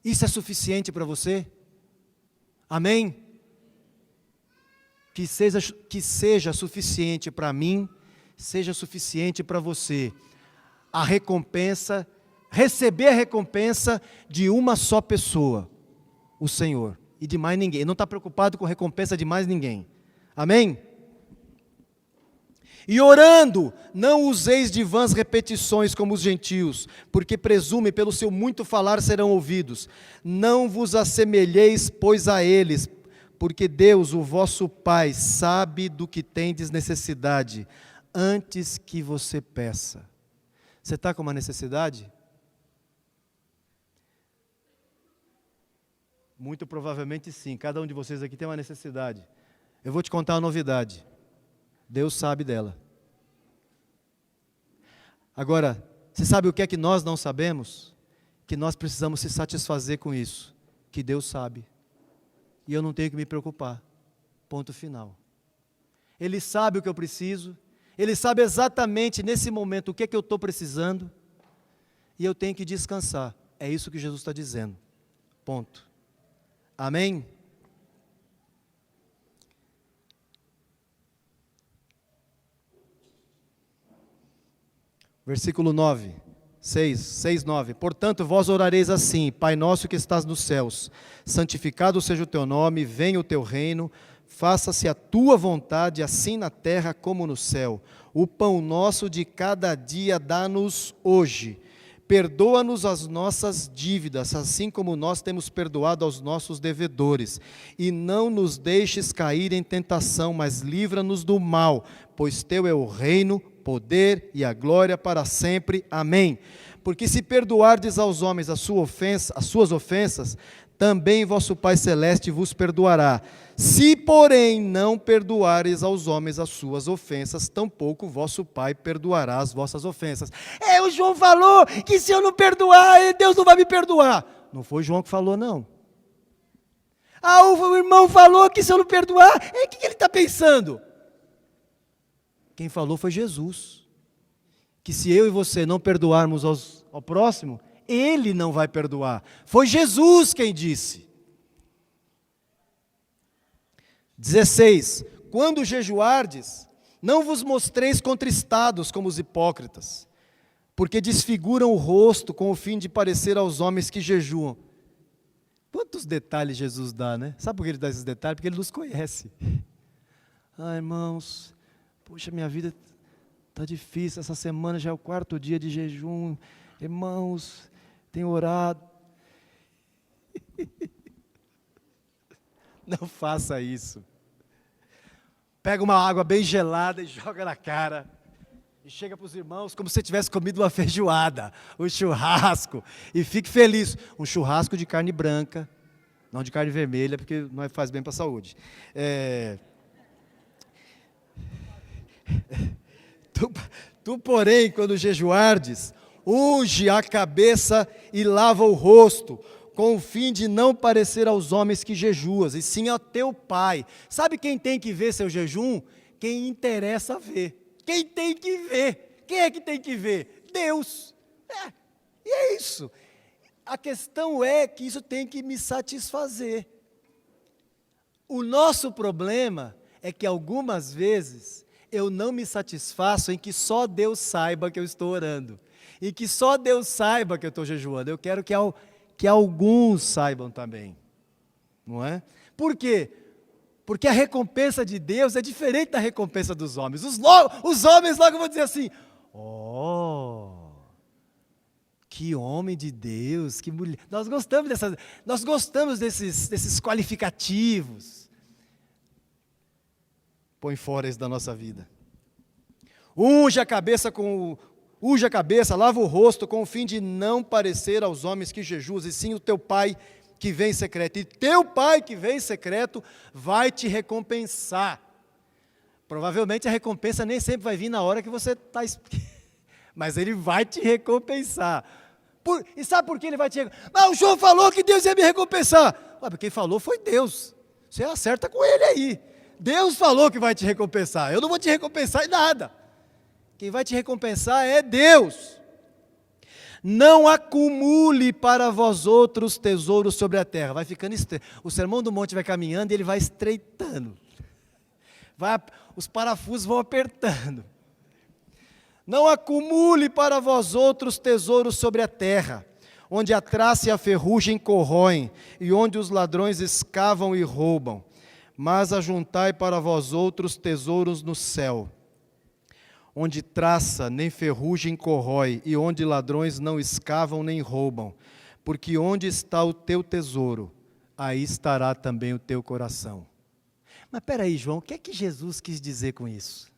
Isso é suficiente para você? Amém? Que seja suficiente para mim, seja suficiente para você. A recompensa, receber a recompensa de uma só pessoa, o Senhor, e de mais ninguém. Ele não está preocupado com a recompensa de mais ninguém. Amém? E orando, não useis de vãs repetições como os gentios, porque presume pelo seu muito falar serão ouvidos. Não vos assemelheis, pois, a eles, porque Deus, o vosso Pai, sabe do que tendes necessidade, antes que você peça. Você está com uma necessidade? Muito provavelmente sim, cada um de vocês aqui tem uma necessidade. Eu vou te contar uma novidade. Deus sabe dela. Agora, você sabe o que é que nós não sabemos? Que nós precisamos se satisfazer com isso. Que Deus sabe. E eu não tenho que me preocupar. Ponto final. Ele sabe o que eu preciso. Ele sabe exatamente nesse momento o que é que eu estou precisando. E eu tenho que descansar. É isso que Jesus está dizendo. Ponto. Amém? Versículo 9, 6, 9. Portanto, vós orareis assim: Pai nosso que estás nos céus, santificado seja o teu nome, venha o teu reino, faça-se a tua vontade, assim na terra como no céu. O pão nosso de cada dia dá-nos hoje. Perdoa-nos as nossas dívidas, assim como nós temos perdoado aos nossos devedores. E não nos deixes cair em tentação, mas livra-nos do mal, pois teu é o reino, poder e a glória para sempre. Amém. Porque se perdoardes aos homens as suas ofensas, também vosso Pai Celeste vos perdoará. Se, porém, não perdoares aos homens as suas ofensas, tampouco vosso Pai perdoará as vossas ofensas. O João falou que se eu não perdoar, Deus não vai me perdoar. Não foi João que falou, não. O irmão falou que se eu não perdoar, o que ele está pensando? Quem falou foi Jesus. Que se eu e você não perdoarmos ao próximo, Ele não vai perdoar. Foi Jesus quem disse. 16. Quando jejuardes, não vos mostreis contristados como os hipócritas, porque desfiguram o rosto com o fim de parecer aos homens que jejuam. Quantos detalhes Jesus dá, né? Sabe por que Ele dá esses detalhes? Porque Ele nos conhece. Irmãos, poxa, minha vida está difícil, essa semana já é o 4º dia de jejum. Irmãos, tenho orado. Não faça isso. Pega uma água bem gelada e joga na cara. E chega para os irmãos como se tivesse comido uma feijoada, um churrasco. E fique feliz. Um churrasco de carne branca, não de carne vermelha, porque não faz bem para a saúde. Tu, porém, quando jejuardes, unge a cabeça e lava o rosto, com o fim de não parecer aos homens que jejuas, e sim ao teu Pai. Sabe quem tem que ver seu jejum? Quem interessa ver. Quem tem que ver? Quem é que tem que ver? Deus. E é isso. A questão é que isso tem que me satisfazer. O nosso problema é que algumas vezes eu não me satisfaço em que só Deus saiba que eu estou orando. E que só Deus saiba que eu estou jejuando. Eu quero que alguns saibam também. Não é? Por quê? Porque a recompensa de Deus é diferente da recompensa dos homens. Os homens logo vão dizer assim: que homem de Deus, que mulher. Nós gostamos desses qualificativos. Põe fora isso da nossa vida. Unge a cabeça, lava o rosto, com o fim de não parecer aos homens que jejuas, e sim o teu Pai que vem em secreto. E teu Pai que vem em secreto vai te recompensar. Provavelmente a recompensa nem sempre vai vir na hora que você está... Mas Ele vai te recompensar. E sabe por que Ele vai te recompensar? Mas o João falou que Deus ia me recompensar. Mas quem falou foi Deus. Você acerta com Ele aí. Deus falou que vai te recompensar. Eu não vou te recompensar em nada. Quem vai te recompensar é Deus. Não acumule para vós outros tesouros sobre a terra. Vai ficando o Sermão do Monte vai caminhando e ele vai estreitando. Os parafusos vão apertando. Não acumule para vós outros tesouros sobre a terra, onde a traça e a ferrugem corroem, e onde os ladrões escavam e roubam. Mas ajuntai para vós outros tesouros no céu, onde traça nem ferrugem corrói, e onde ladrões não escavam nem roubam. Porque onde está o teu tesouro, aí estará também o teu coração. Mas espera aí, João, o que é que Jesus quis dizer com isso?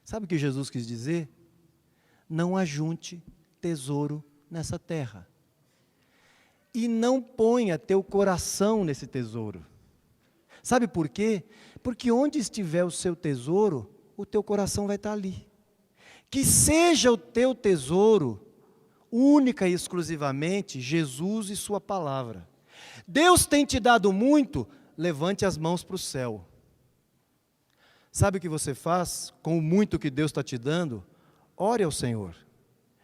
Sabe o que Jesus quis dizer? Não ajunte tesouro nessa terra. E não ponha teu coração nesse tesouro. Sabe por quê? Porque onde estiver o seu tesouro, o teu coração vai estar ali. Que seja o teu tesouro, única e exclusivamente, Jesus e sua palavra. Deus tem te dado muito, levante as mãos para o céu. Sabe o que você faz com o muito que Deus está te dando? Ore ao Senhor.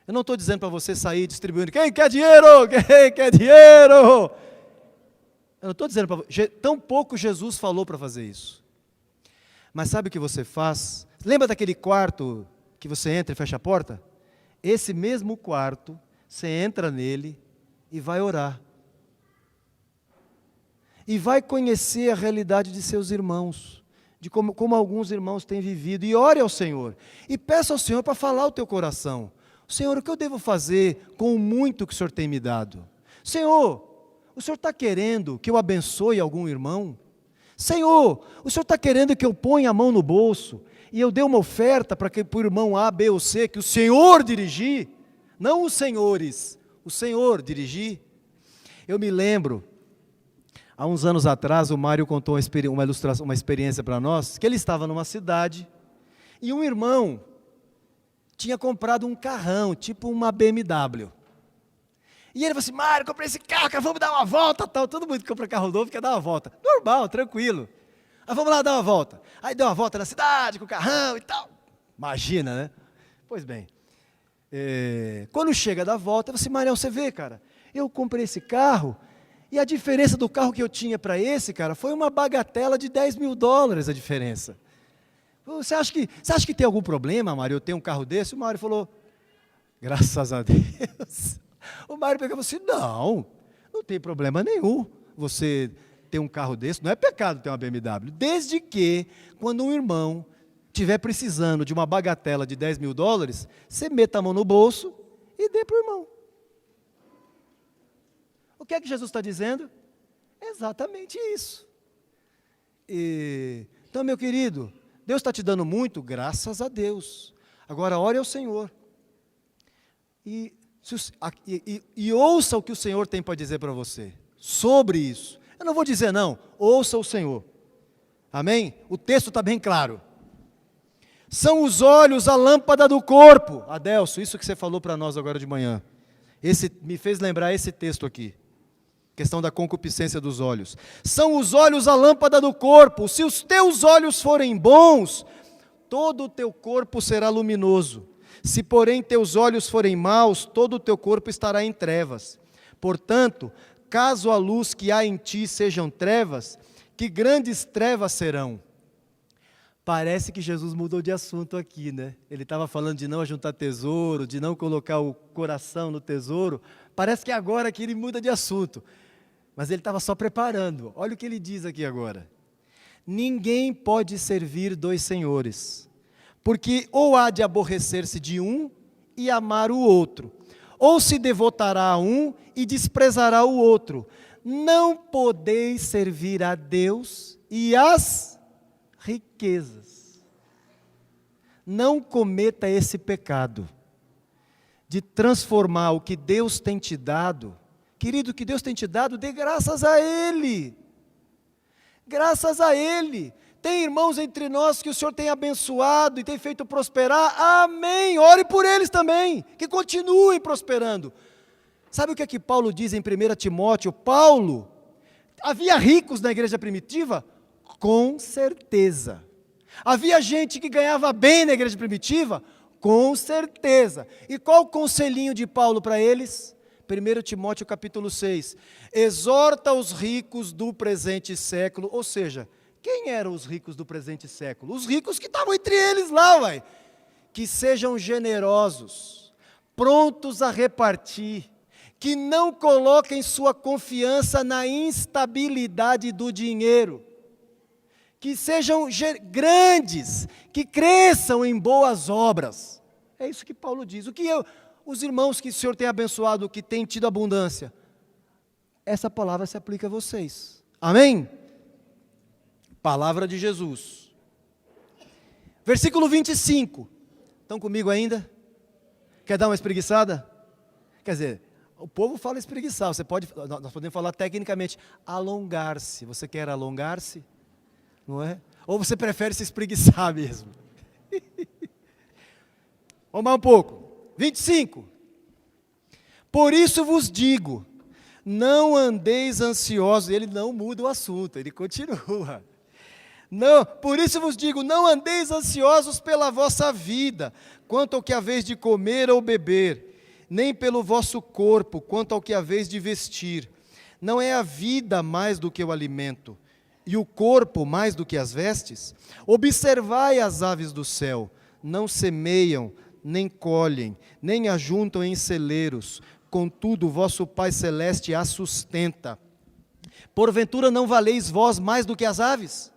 Eu não estou dizendo para você sair distribuindo, quem quer dinheiro? Quem quer dinheiro? Eu não estou dizendo para você, tão pouco Jesus falou para fazer isso. Mas sabe o que você faz? Lembra daquele quarto que você entra e fecha a porta? Esse mesmo quarto, você entra nele e vai orar. E vai conhecer a realidade de seus irmãos, de como alguns irmãos têm vivido. E ore ao Senhor. E peça ao Senhor para falar o teu coração. Senhor, o que eu devo fazer com o muito que o Senhor tem me dado? Senhor, o Senhor está querendo que eu abençoe algum irmão? Senhor, o Senhor está querendo que eu ponha a mão no bolso e eu dê uma oferta para o irmão A, B ou C, que o Senhor dirigir, não os senhores, o Senhor dirigir. Eu me lembro, há uns anos atrás, o Mário contou uma experiência para nós, que ele estava numa cidade e um irmão tinha comprado um carrão, tipo uma BMW. E ele falou assim, Mário, comprei esse carro, cara, vamos dar uma volta, tal. Todo mundo que compra carro novo quer dar uma volta. Normal, tranquilo. Aí vamos lá dar uma volta. Aí deu uma volta na cidade com o carrão e tal. Imagina, né? Pois bem, quando chega da volta, eu falei assim, Mário, você vê, cara, eu comprei esse carro e a diferença do carro que eu tinha para esse, cara, foi uma bagatela de $10.000 a diferença. Você acha que tem algum problema, Mário, eu tenho um carro desse? O Mário falou, graças a Deus. O Mário pegou e falou assim, não tem problema nenhum você ter um carro desse, não é pecado ter uma BMW, desde que, quando um irmão estiver precisando de uma bagatela de $10.000, você meta a mão no bolso e dê para o irmão. O que é que Jesus está dizendo? Exatamente isso. Então, meu querido, Deus está te dando muito, graças a Deus. Agora, ore ao Senhor. E ouça o que o Senhor tem para dizer para você sobre isso. Eu não vou dizer não, ouça o Senhor. Amém? O texto está bem claro. São os olhos a lâmpada do corpo. Adelso, isso que você falou para nós agora de manhã. Me fez lembrar esse texto aqui. Questão da concupiscência dos olhos. São os olhos a lâmpada do corpo. Se os teus olhos forem bons, todo o teu corpo será luminoso. Se, porém, teus olhos forem maus, todo o teu corpo estará em trevas. Portanto, caso a luz que há em ti sejam trevas, que grandes trevas serão. Parece que Jesus mudou de assunto aqui, né? Ele estava falando de não ajuntar tesouro, de não colocar o coração no tesouro. Parece que agora que ele muda de assunto. Mas ele estava só preparando. Olha o que ele diz aqui agora. Ninguém pode servir dois senhores, porque ou há de aborrecer-se de um e amar o outro, ou se devotará a um e desprezará o outro. Não podeis servir a Deus e às riquezas. Não cometa esse pecado de transformar o que Deus tem te dado. Querido, o que Deus tem te dado, dê graças a Ele. Graças a Ele. Tem irmãos entre nós que o Senhor tem abençoado e tem feito prosperar. Amém. Ore por eles também, que continuem prosperando. Sabe o que é que Paulo diz em 1 Timóteo? Paulo, havia ricos na igreja primitiva? Com certeza. Havia gente que ganhava bem na igreja primitiva? Com certeza. E qual o conselhinho de Paulo para eles? 1 Timóteo capítulo 6. Exorta os ricos do presente século. Ou seja, quem eram os ricos do presente século? Os ricos que estavam entre eles lá, uai. Que sejam generosos, prontos a repartir, que não coloquem sua confiança na instabilidade do dinheiro, que sejam grandes, que cresçam em boas obras. É isso que Paulo diz. Os irmãos que o Senhor tem abençoado, que têm tido abundância, essa palavra se aplica a vocês. Amém? Palavra de Jesus. Versículo 25. Estão comigo ainda? Quer dar uma espreguiçada? Quer dizer, o povo fala espreguiçar, nós podemos falar tecnicamente, alongar-se. Você quer alongar-se? Não é? Ou você prefere se espreguiçar mesmo? Vamos mais um pouco. 25. Por isso vos digo, não andeis ansiosos. Ele não muda o assunto, ele continua. Não, por isso vos digo, não andeis ansiosos pela vossa vida, quanto ao que haveis de comer ou beber, nem pelo vosso corpo, quanto ao que haveis de vestir. Não é a vida mais do que o alimento, e o corpo mais do que as vestes? Observai as aves do céu, não semeiam, nem colhem, nem ajuntam em celeiros, contudo o vosso Pai Celeste as sustenta. Porventura não valeis vós mais do que as aves?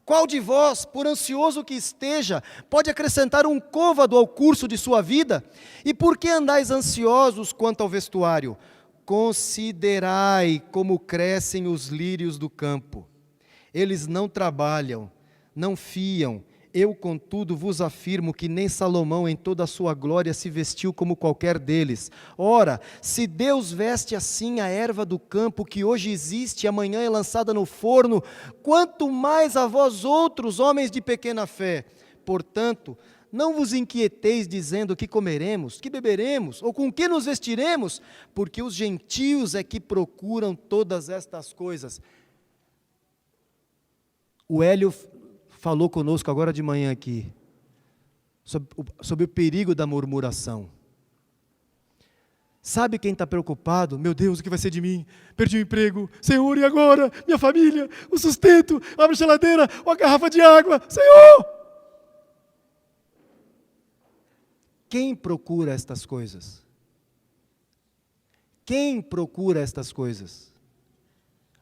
Qual de vós, por ansioso que esteja, pode acrescentar um côvado ao curso de sua vida? E por que andais ansiosos quanto ao vestuário? Considerai como crescem os lírios do campo. Eles não trabalham, não fiam. Eu, contudo, vos afirmo que nem Salomão em toda a sua glória se vestiu como qualquer deles. Ora, se Deus veste assim a erva do campo, que hoje existe e amanhã é lançada no forno, quanto mais a vós outros, homens de pequena fé. Portanto, não vos inquieteis dizendo que comeremos, que beberemos, ou com que nos vestiremos, porque os gentios é que procuram todas estas coisas. O Hélio falou conosco agora de manhã aqui, sobre o perigo da murmuração. Sabe quem está preocupado? Meu Deus, o que vai ser de mim? Perdi o emprego. Senhor, e agora? Minha família, o sustento, abre a geladeira, uma garrafa de água. Senhor! Quem procura estas coisas? Quem procura estas coisas?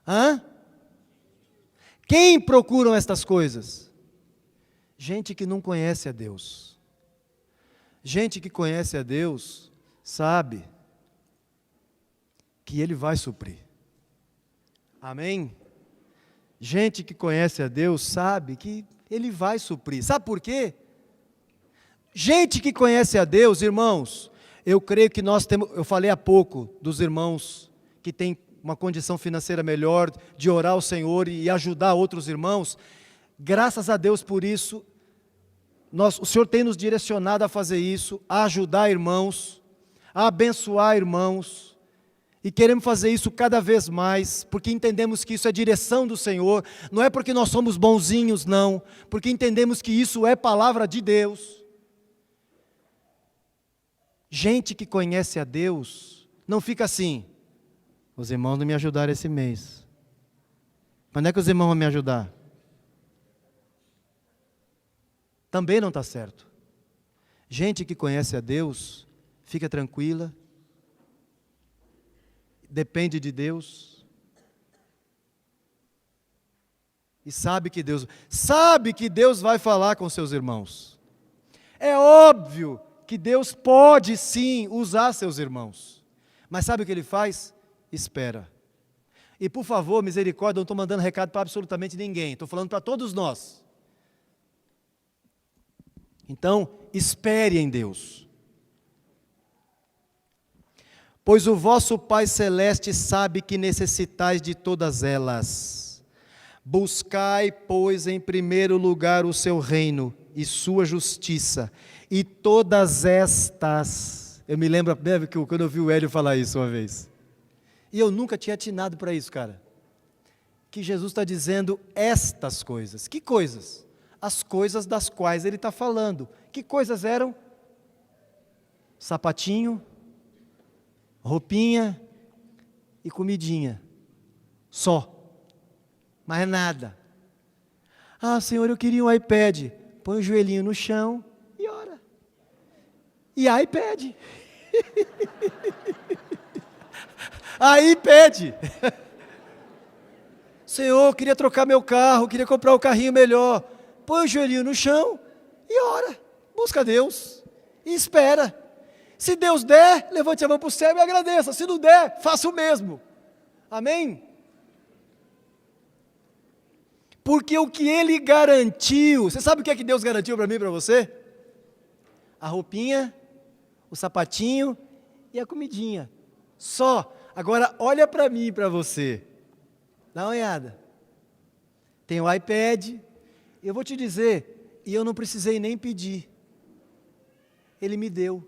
Hã? Quem procuram estas coisas? Gente que não conhece a Deus. Gente que conhece a Deus sabe que Ele vai suprir. Amém? Gente que conhece a Deus sabe que Ele vai suprir. Sabe por quê? Gente que conhece a Deus, irmãos, eu creio que nós temos, eu falei há pouco dos irmãos que têm uma condição financeira melhor, de orar ao Senhor e ajudar outros irmãos. Graças a Deus por isso, o Senhor tem nos direcionado a fazer isso, a ajudar irmãos, a abençoar irmãos, e queremos fazer isso cada vez mais, porque entendemos que isso é direção do Senhor, não é porque nós somos bonzinhos, não, porque entendemos que isso é palavra de Deus. Gente que conhece a Deus, não fica assim, os irmãos não me ajudaram esse mês, quando é que os irmãos vão me ajudar? Também não está certo. Gente que conhece a Deus, fica tranquila, depende de Deus, e sabe que Deus vai falar com seus irmãos. É óbvio que Deus pode sim usar seus irmãos, mas sabe o que Ele faz? Espera. E por favor, misericórdia, não estou mandando recado para absolutamente ninguém, estou falando para todos nós. Então, espere em Deus. Pois o vosso Pai Celeste sabe que necessitais de todas elas. Buscai, pois, em primeiro lugar o seu reino e sua justiça, e todas estas... Eu me lembro que quando eu vi o Hélio falar isso uma vez, e eu nunca tinha atinado para isso, cara, que Jesus está dizendo estas coisas. Que coisas? As coisas das quais ele está falando. Que coisas eram? Sapatinho, roupinha e comidinha. Só. Mais nada. Ah, Senhor, eu queria um iPad. Põe o joelhinho no chão e ora. E aí pede. Aí pede. Senhor, eu queria trocar meu carro, queria comprar um carrinho melhor. Põe o joelhinho no chão e ora. Busca Deus e espera. Se Deus der, levante a mão para o céu e agradeça. Se não der, faça o mesmo. Amém? Porque o que Ele garantiu, você sabe o que é que Deus garantiu para mim e para você? A roupinha, o sapatinho e a comidinha. Só. Agora olha para mim e para você. Dá uma olhada. Tem o iPad. Eu vou te dizer, e eu não precisei nem pedir. Ele me deu.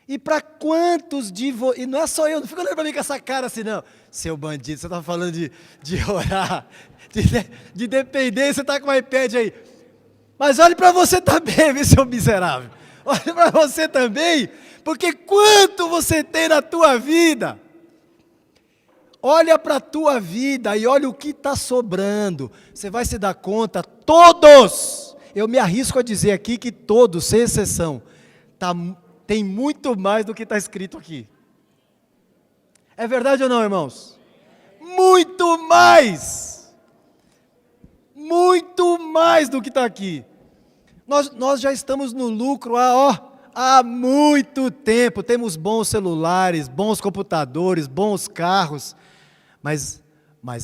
E para quantos de vocês, e não é só eu, não fica olhando para mim com essa cara assim não, seu bandido, você está falando de orar, de dependência, você está com o iPad aí, mas olhe para você também, viu, seu miserável, olhe para você também, porque quanto você tem na tua vida, olha para a tua vida e olha o que está sobrando, você vai se dar conta, todos, eu me arrisco a dizer aqui que todos, sem exceção, tem muito mais do que está escrito aqui. É verdade ou não, irmãos? Muito mais! Muito mais do que está aqui. Nós já estamos no lucro há muito tempo. Temos bons celulares, bons computadores, bons carros. Mas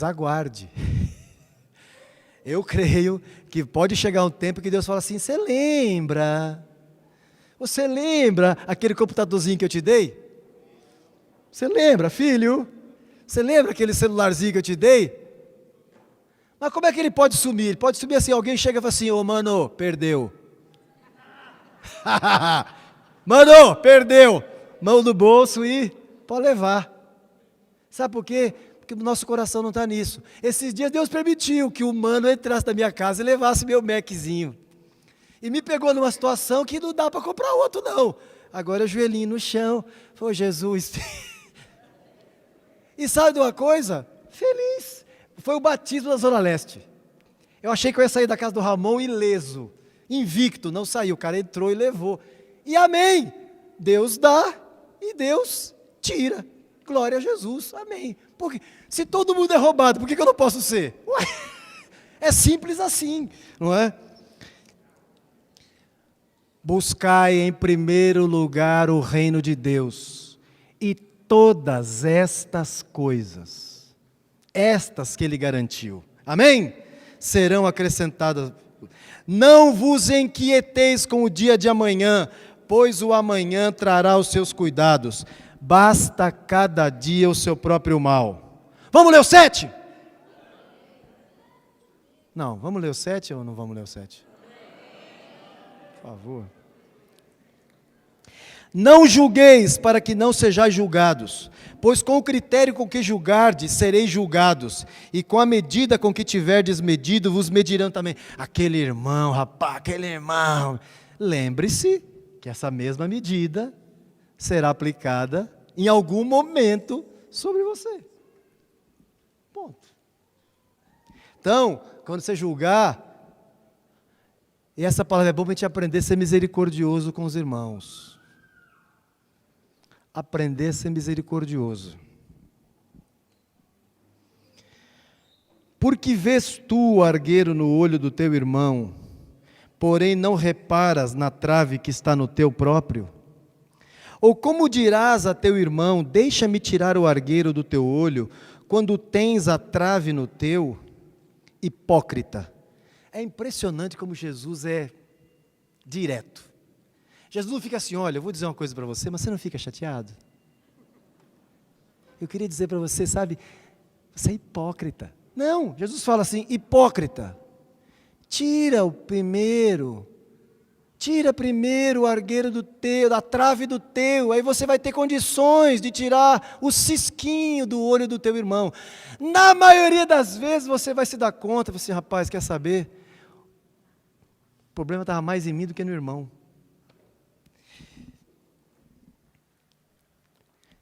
aguarde. Eu creio que pode chegar um tempo que Deus fala assim, você lembra aquele computadorzinho que eu te dei? Você lembra, filho? Você lembra aquele celularzinho que eu te dei? Mas como é que ele pode sumir? Ele pode sumir assim, alguém chega e fala assim, ô mano, perdeu. Mano, perdeu. Mão no bolso e pode levar. Sabe por quê? Porque o nosso coração não está nisso. Esses dias Deus permitiu que o mano entrasse na minha casa e levasse meu Maczinho. E me pegou numa situação que não dá para comprar outro não. Agora joelhinho no chão. Foi Jesus. E sabe de uma coisa? Feliz. Foi o batismo da Zona Leste. Eu achei que eu ia sair da casa do Ramon ileso. Invicto, não saiu. O cara entrou e levou. E amém. Deus dá e Deus tira. Glória a Jesus. Amém. Porque se todo mundo é roubado, por que eu não posso ser? Ué, é simples assim, não é? Buscai em primeiro lugar o reino de Deus, e todas estas coisas, estas que Ele garantiu, amém? Serão acrescentadas. Não vos inquieteis com o dia de amanhã, pois o amanhã trará os seus cuidados. Basta cada dia o seu próprio mal. Vamos ler o 7? Não, vamos ler o 7 ou não vamos ler o 7? Por favor. Não julgueis para que não sejais julgados, pois com o critério com que julgardes, sereis julgados, e com a medida com que tiverdes medido, vos medirão também. Aquele irmão, rapaz, aquele irmão. Lembre-se que essa mesma medida será aplicada em algum momento sobre você. Ponto. Então, quando você julgar, e essa palavra é boa para a gente aprender a ser misericordioso com os irmãos. Aprender a ser misericordioso. Porque vês tu o argueiro no olho do teu irmão, porém não reparas na trave que está no teu próprio? Ou como dirás a teu irmão, deixa-me tirar o argueiro do teu olho, quando tens a trave no teu? Hipócrita. É impressionante como Jesus é direto. Jesus não fica assim, olha, eu vou dizer uma coisa para você, mas você não fica chateado? Eu queria dizer para você, sabe, você é hipócrita. Não, Jesus fala assim, hipócrita, tira primeiro o argueiro da trave do teu, aí você vai ter condições de tirar o cisquinho do olho do teu irmão. Na maioria das vezes você vai se dar conta, você, rapaz, quer saber? O problema estava mais em mim do que no irmão.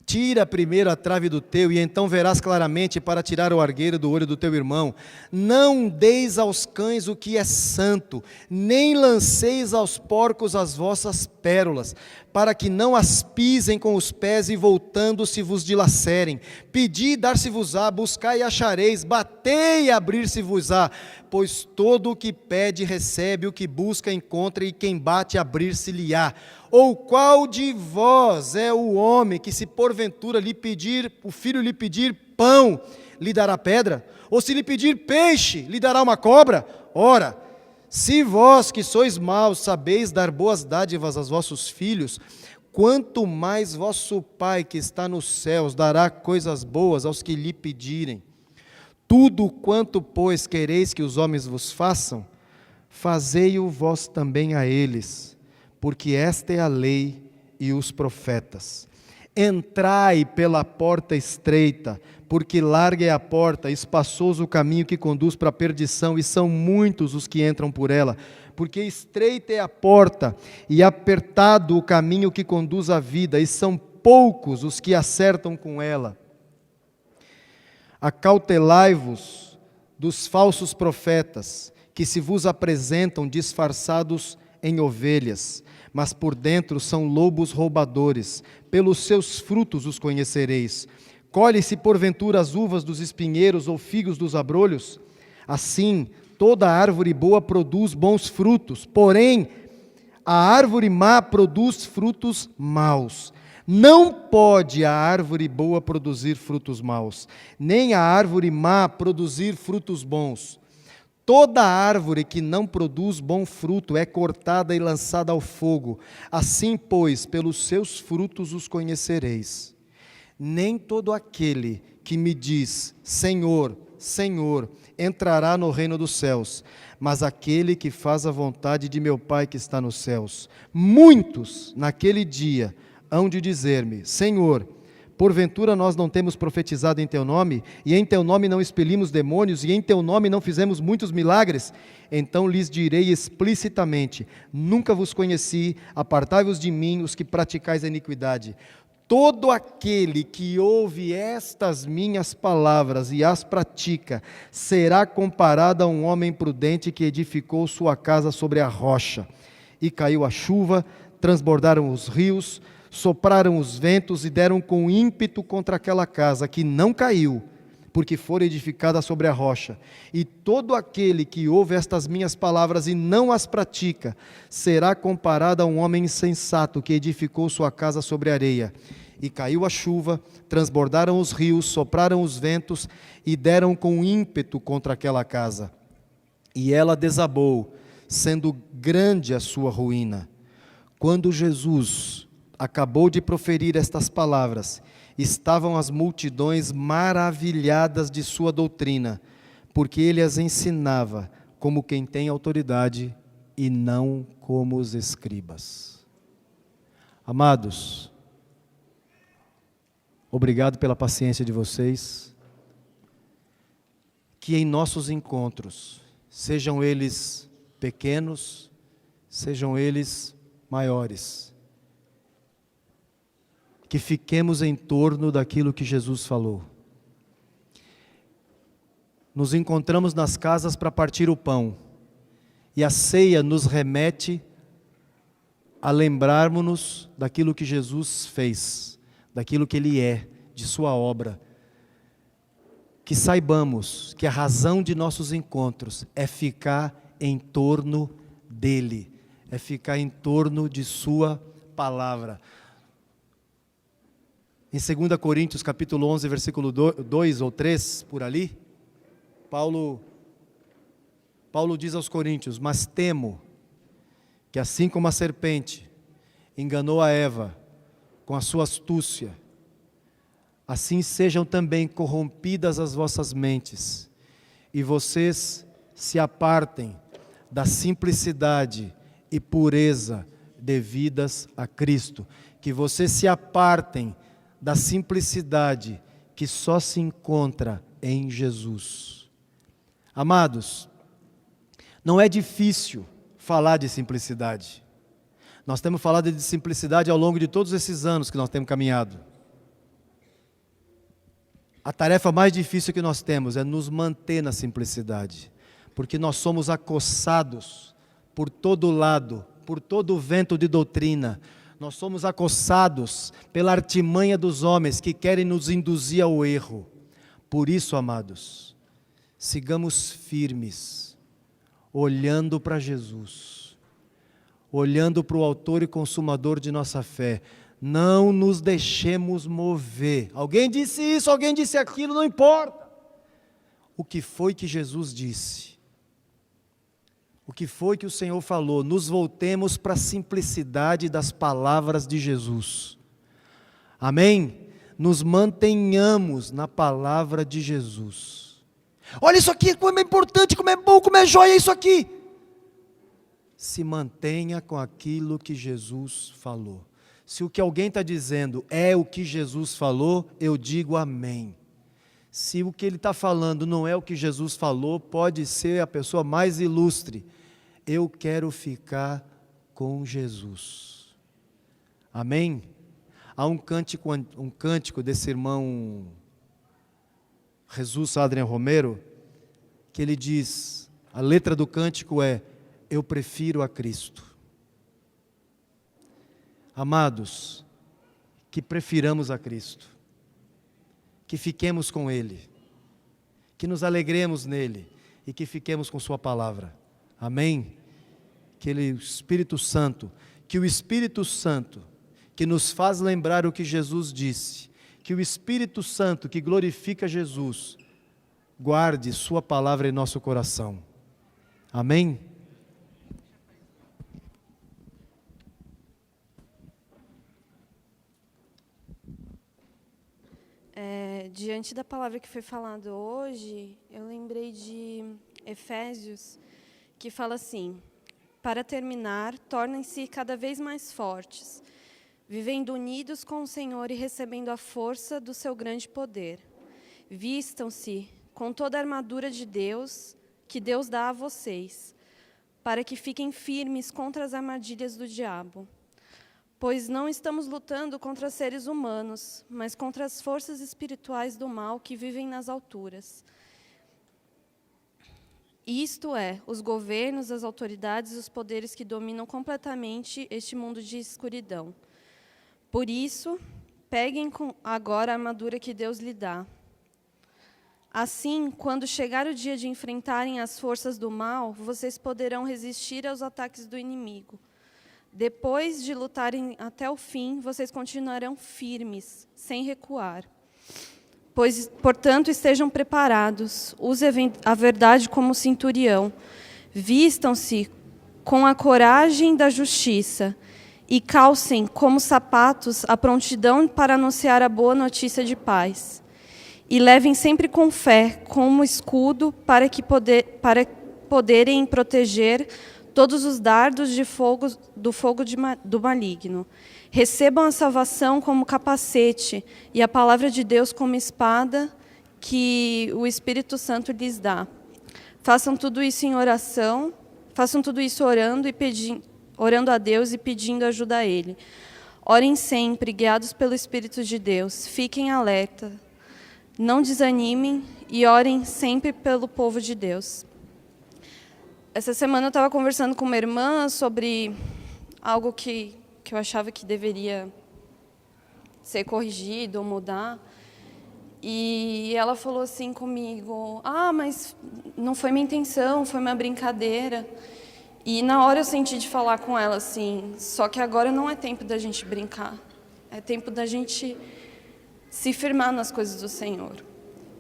Tira primeiro a trave do teu, e então verás claramente para tirar o argueiro do olho do teu irmão. Não deis aos cães o que é santo, nem lanceis aos porcos as vossas pérolas, para que não as pisem com os pés e voltando-se vos dilacerem. Pedi, dar-se-vos-á, buscai e achareis, batei e abrir-se-vos-á. Pois todo o que pede recebe, o que busca encontra, e quem bate abrir-se-lhe-á. Ou qual de vós é o homem que, se porventura o filho lhe pedir pão, lhe dará pedra? Ou se lhe pedir peixe, lhe dará uma cobra? Ora, se vós que sois maus sabeis dar boas dádivas aos vossos filhos, quanto mais vosso Pai que está nos céus dará coisas boas aos que lhe pedirem. Tudo quanto, pois, quereis que os homens vos façam, fazei-o vós também a eles, porque esta é a lei e os profetas. Entrai pela porta estreita, porque larga é a porta, espaçoso o caminho que conduz para a perdição, e são muitos os que entram por ela. Porque estreita é a porta, e apertado o caminho que conduz à vida, e são poucos os que acertam com ela. Acautelai-vos dos falsos profetas, que se vos apresentam disfarçados em ovelhas, mas por dentro são lobos roubadores. Pelos seus frutos os conhecereis. Colhe-se porventura as uvas dos espinheiros ou figos dos abrolhos? Assim, toda árvore boa produz bons frutos, porém, a árvore má produz frutos maus. Não pode a árvore boa produzir frutos maus, nem a árvore má produzir frutos bons. Toda árvore que não produz bom fruto é cortada e lançada ao fogo. Assim, pois, pelos seus frutos os conhecereis. Nem todo aquele que me diz, Senhor, Senhor, entrará no reino dos céus, mas aquele que faz a vontade de meu Pai que está nos céus. Muitos, naquele dia, hão de dizer-me, Senhor, porventura nós não temos profetizado em teu nome, e em teu nome não expelimos demônios, e em teu nome não fizemos muitos milagres? Então lhes direi explicitamente, nunca vos conheci, apartai-vos de mim, os que praticais a iniquidade. Todo aquele que ouve estas minhas palavras e as pratica, será comparado a um homem prudente que edificou sua casa sobre a rocha. E caiu a chuva, transbordaram os rios, sopraram os ventos e deram com ímpeto contra aquela casa, que não caiu, porque fora edificada sobre a rocha. E todo aquele que ouve estas minhas palavras e não as pratica, será comparado a um homem insensato que edificou sua casa sobre a areia. E caiu a chuva, transbordaram os rios, sopraram os ventos e deram com ímpeto contra aquela casa. E ela desabou, sendo grande a sua ruína. Quando Jesus acabou de proferir estas palavras, estavam as multidões maravilhadas de sua doutrina, porque ele as ensinava como quem tem autoridade e não como os escribas. Amados, obrigado pela paciência de vocês. Que em nossos encontros, sejam eles pequenos, sejam eles maiores, que fiquemos em torno daquilo que Jesus falou. Nos encontramos nas casas para partir o pão, e a ceia nos remete a lembrarmos-nos daquilo que Jesus fez, daquilo que Ele é, de sua obra. Que saibamos que a razão de nossos encontros é ficar em torno dEle, é ficar em torno de sua palavra. Em 2 Coríntios capítulo 11, versículo 2 ou 3, por ali, Paulo diz aos coríntios, mas temo que assim como a serpente enganou a Eva com a sua astúcia, assim sejam também corrompidas as vossas mentes, e vocês se apartem da simplicidade e pureza devidas a Cristo. Que vocês se apartem da simplicidade que só se encontra em Jesus. Amados, não é difícil falar de simplicidade. Nós temos falado de simplicidade ao longo de todos esses anos que nós temos caminhado. A tarefa mais difícil que nós temos é nos manter na simplicidade, porque nós somos acossados por todo lado, por todo o vento de doutrina. Nós somos acossados pela artimanha dos homens que querem nos induzir ao erro. Por isso, amados, sigamos firmes, olhando para Jesus, olhando para o autor e consumador de nossa fé. Não nos deixemos mover. Alguém disse isso, alguém disse aquilo, não importa. O que foi que Jesus disse? O que foi que o Senhor falou? Nos voltemos para a simplicidade das palavras de Jesus. Amém? Nos mantenhamos na palavra de Jesus. Olha isso aqui, como é importante, como é bom, como é joia isso aqui. Se mantenha com aquilo que Jesus falou. Se o que alguém está dizendo é o que Jesus falou, eu digo amém. Se o que ele está falando não é o que Jesus falou, pode ser a pessoa mais ilustre. Eu quero ficar com Jesus. Amém? Há um cântico desse irmão Jesus Adrian Romero, que ele diz, a letra do cântico é: eu prefiro a Cristo. Amados, que prefiramos a Cristo, que fiquemos com Ele, que nos alegremos nele e que fiquemos com Sua palavra. Amém? Que o Espírito Santo que nos faz lembrar o que Jesus disse, que o Espírito Santo que glorifica Jesus, guarde Sua palavra em nosso coração. Amém? Diante da palavra que foi falada hoje, eu lembrei de Efésios, que fala assim: para terminar, tornem-se cada vez mais fortes, vivendo unidos com o Senhor e recebendo a força do seu grande poder. Vistam-se com toda a armadura de Deus, que Deus dá a vocês, para que fiquem firmes contra as armadilhas do diabo. Pois não estamos lutando contra seres humanos, mas contra as forças espirituais do mal que vivem nas alturas. Isto é, os governos, as autoridades e os poderes que dominam completamente este mundo de escuridão. Por isso, peguem agora a armadura que Deus lhe dá. Assim, quando chegar o dia de enfrentarem as forças do mal, vocês poderão resistir aos ataques do inimigo. Depois de lutarem até o fim, vocês continuarão firmes, sem recuar. Portanto, estejam preparados, usem a verdade como centurião, vistam-se com a coragem da justiça e calcem como sapatos a prontidão para anunciar a boa notícia de paz. E levem sempre com fé, como escudo, para poderem proteger todos os dardos do fogo do maligno. Recebam a salvação como capacete e a palavra de Deus como espada que o Espírito Santo lhes dá. Façam tudo isso em oração, façam tudo isso orando a Deus e pedindo ajuda a Ele. Orem sempre, guiados pelo Espírito de Deus. Fiquem alerta, não desanimem e orem sempre pelo povo de Deus. Essa semana eu estava conversando com uma irmã sobre algo que eu achava que deveria ser corrigido ou mudar. E ela falou assim comigo: mas não foi minha intenção, foi uma brincadeira. E na hora eu senti de falar com ela assim: só que agora não é tempo da gente brincar, é tempo da gente se firmar nas coisas do Senhor.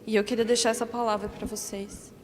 E eu queria deixar essa palavra para vocês.